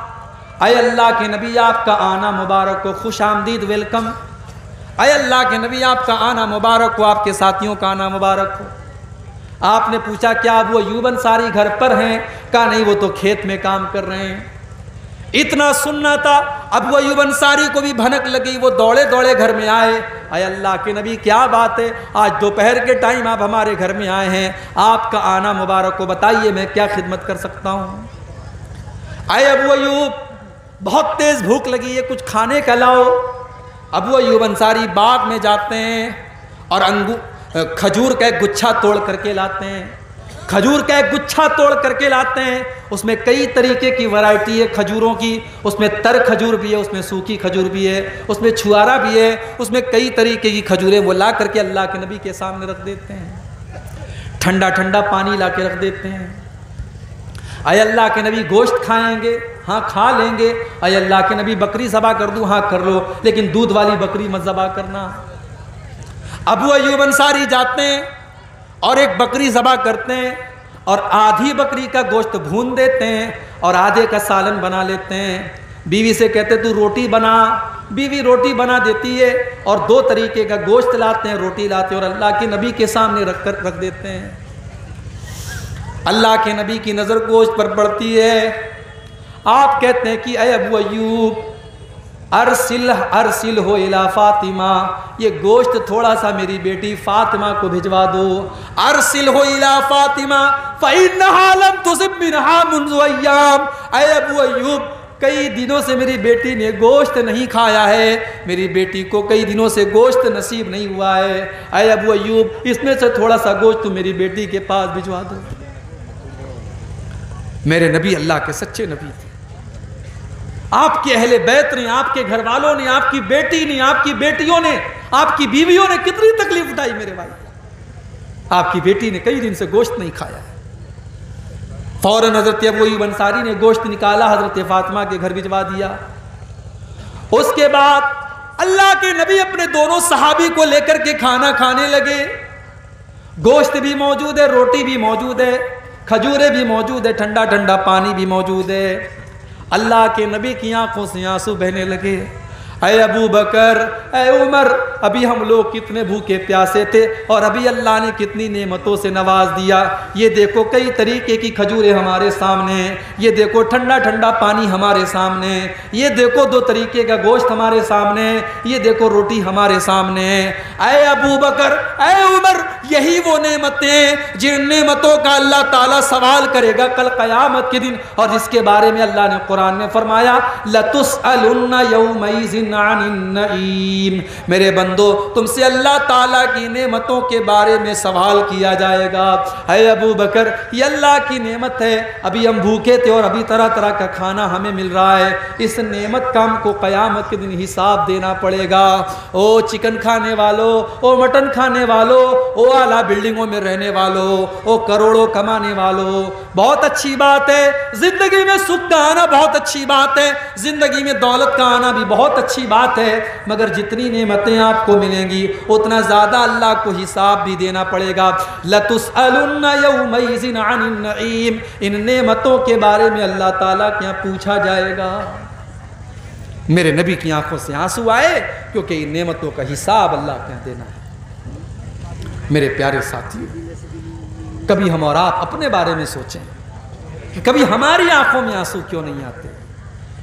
اے اللہ کے نبی آپ کا آنا مبارک ہو، خوش آمدید، ویلکم، اے اللہ کے نبی آپ کا آنا مبارک ہو، آپ کے ساتھیوں کا آنا مبارک ہو۔ آپ نے پوچھا کیا ابو ایوب انصاری گھر پر ہیں؟ کہا نہیں، وہ تو کھیت میں کام کر رہے ہیں۔ اتنا سننا تھا، ابو ایوب انصاری کو بھی بھنک لگی، وہ دوڑے دوڑے گھر میں آئے، اے اللہ کے نبی کیا بات ہے، آج دوپہر کے ٹائم آپ ہمارے گھر میں آئے ہیں، آپ کا آنا مبارک ہو، بتائیے میں کیا خدمت کر سکتا ہوں۔ اے ابو ایوب بہت تیز بھوک لگی ہے، کچھ کھانے کا لاؤ۔ ابو ایوب انصاری باغ میں جاتے ہیں اور کھجور کا ایک گچھا توڑ کر کے لاتے ہیں، کھجور کا ایک گچھا توڑ کر کے لاتے ہیں، اس میں کئی طریقے کی ورائٹی ہے کھجوروں کی، اس میں تر کھجور بھی ہے، اس میں سوکھی کھجور بھی ہے، اس میں چھوارا بھی ہے، اس میں کئی طریقے کی کھجوریں وہ لا کر کے اللہ کے نبی کے سامنے رکھ دیتے ہیں، ٹھنڈا ٹھنڈا پانی لا کے رکھ دیتے ہیں۔ اے اللہ کے نبی گوشت کھائیں گے؟ ہاں کھا لیں گے۔ اے اللہ کے نبی بکری ذبح کر دوں؟ ہاں کر لو، لیکن دودھ والی بکری مت ذبح کرنا۔ ابو ایوب انصاری جاتے ہیں اور ایک بکری ذبح کرتے ہیں اور آدھی بکری کا گوشت بھون دیتے ہیں اور آدھے کا سالن بنا لیتے ہیں۔ بیوی سے کہتے تو روٹی بنا، بیوی روٹی بنا دیتی ہے اور دو طریقے کا گوشت لاتے ہیں، روٹی لاتے ہیں اور اللہ کے نبی کے سامنے رکھ دیتے ہیں۔ اللہ کے نبی کی نظر گوشت پر پڑتی ہے، آپ کہتے ہیں کہ اے ابو ایوب ارسل ہو الی فاطمہ، یہ گوشت تھوڑا سا میری بیٹی فاطمہ کو بھجوا دو۔ ارسل ہو الی فاطمہ فإنها لم تصب منها منذ ایام، اے ابو ایوب کئی دنوں سے میری بیٹی نے گوشت نہیں کھایا ہے، میری بیٹی کو کئی دنوں سے گوشت نصیب نہیں ہوا ہے، اے ابو ایوب اس میں سے تھوڑا سا گوشت تو میری بیٹی کے پاس بھجوا دو۔ میرے نبی اللہ کے سچے نبی تھے، آپ کے اہل بیت نے، آپ کے گھر والوں نے، آپ کی بیٹی نے، آپ کی بیٹیوں نے، آپ کی بیویوں نے کتنی تکلیف اٹھائی میرے بھائی۔ آپ کی بیٹی نے کئی دن سے گوشت نہیں کھایا ہے، فوراً حضرت ابو ایوب انصاری نے گوشت نکالا، حضرت فاطمہ کے گھر بھجوا دیا۔ اس کے بعد اللہ کے نبی اپنے دونوں صحابی کو لے کر کے کھانا کھانے لگے، گوشت بھی موجود ہے، روٹی بھی موجود ہے، کھجوریں بھی موجود ہے، ٹھنڈا ٹھنڈا پانی بھی موجود ہے۔ اللہ کے نبی کی آنکھوں سے آنسو بہنے لگے، اے ابو بکر، اے عمر، ابھی ہم لوگ کتنے بھوکے پیاسے تھے اور ابھی اللہ نے کتنی نعمتوں سے نواز دیا۔ یہ دیکھو کئی طریقے کی کھجوریں ہمارے سامنے ہیں، یہ دیکھو ٹھنڈا ٹھنڈا پانی ہمارے سامنے ہے، یہ دیکھو دو طریقے کا گوشت ہمارے سامنے ہے، یہ دیکھو روٹی ہمارے سامنے ہے۔ اے ابو بکر، اے عمر، یہی وہ نعمتیں جن نعمتوں کا اللہ تعالیٰ سوال کرے گا کل قیامت کے دن، اور جس کے بارے میں اللہ نے قرآن میں فرمایا لَتُسْأَلُنَّ يَوْمَئِذٍ عَنِ النَّعِيمِ، میرے بندو تم سے اللہ تعالیٰ کی نعمتوں کے بارے میں سوال کیا جائے گا۔ اے ابو بکر، یہ اللہ کی نعمت ہے، ابھی ہم بھوکے تھے اور ابھی طرح طرح کا کھانا ہمیں مل رہا ہے، اس نعمت کا ہم کو قیامت کے دن حساب دینا پڑے گا۔ او چکن کھانے والو، او مٹن کھانے والو، او اعلیٰ بلڈنگوں میں رہنے والو، او کروڑوں کمانے والو، بہت اچھی بات ہے، زندگی میں سکھ کا آنا بہت اچھی بات ہے، زندگی میں دولت کا آنا بھی بہت اچھی بات ہے، مگر جتنی نعمتیں آپ کو ملیں گی اتنا زیادہ اللہ کو حساب بھی دینا پڑے گا۔ لَتُسْأَلُنَّ يَوْمَئِذٍ عَنِ النَّعِيمِ، ان نعمتوں کے بارے میں اللہ تعالیٰ کے یہاں پوچھا جائے گا۔ میرے نبی کی آنکھوں سے آنسو آئے کیونکہ ان نعمتوں کا حساب اللہ کے یہاں دینا ہے۔ میرے پیارے ساتھیو، کبھی ہم اور آپ اپنے بارے میں سوچیں کہ کبھی ہماری آنکھوں میں آنسو کیوں نہیں آتے؟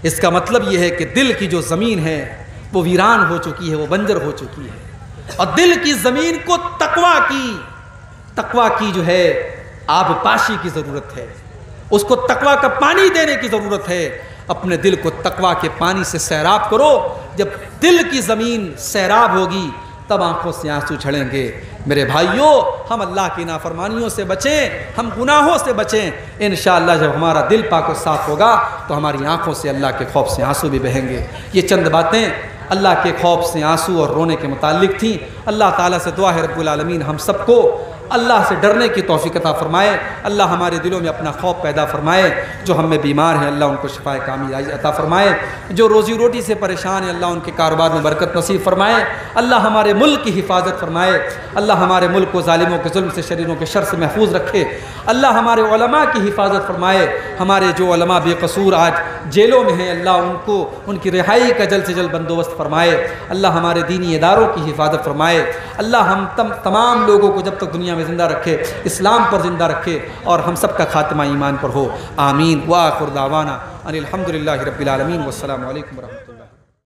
اس کا مطلب یہ ہے کہ دل کی جو زمین ہے وہ ویران ہو چکی ہے، وہ بنجر ہو چکی ہے، اور دل کی زمین کو تقویٰ کی جو ہے آب پاشی کی ضرورت ہے، اس کو تقویٰ کا پانی دینے کی ضرورت ہے۔ اپنے دل کو تقویٰ کے پانی سے سیراب کرو، جب دل کی زمین سیراب ہوگی تب آنکھوں سے آنسو جھڑیں گے۔ میرے بھائیوں، ہم اللہ کی نافرمانیوں سے بچیں، ہم گناہوں سے بچیں۔ انشاءاللہ جب ہمارا دل پاک و صاف ہوگا تو ہماری آنکھوں سے اللہ کے خوف سے آنسو بھی بہیں گے۔ یہ چند باتیں اللہ کے خوف سے آنسو اور رونے کے متعلق تھیں۔ اللہ تعالیٰ سے دعا ہے رب العالمین ہم سب کو اللہ سے ڈرنے کی توفیق عطا فرمائے، اللہ ہمارے دلوں میں اپنا خوف پیدا فرمائے۔ جو ہم میں بیمار ہیں اللہ ان کو شفاء کامل عطا فرمائے، جو روزی روٹی سے پریشان ہیں اللہ ان کے کاروبار میں برکت نصیب فرمائے، اللہ ہمارے ملک کی حفاظت فرمائے، اللہ ہمارے ملک کو ظالموں کے ظلم سے، شریروں کے شر سے محفوظ رکھے، اللہ ہمارے علماء کی حفاظت فرمائے، ہمارے جو علماء بے قصور آج جیلوں میں ہیں اللہ ان کو ان کی رہائی کا جلد سے جلد بندوبست فرمائے، اللہ ہمارے دینی اداروں کی حفاظت فرمائے، اللہ ہم تمام لوگوں کو جب تک دنیا میں زندہ رکھے اسلام پر زندہ رکھے اور ہم سب کا خاتمہ ایمان پر ہو، آمین۔ وآخر دعوانا ان الحمدللہ رب العالمین، والسلام علیکم ورحمۃ اللہ۔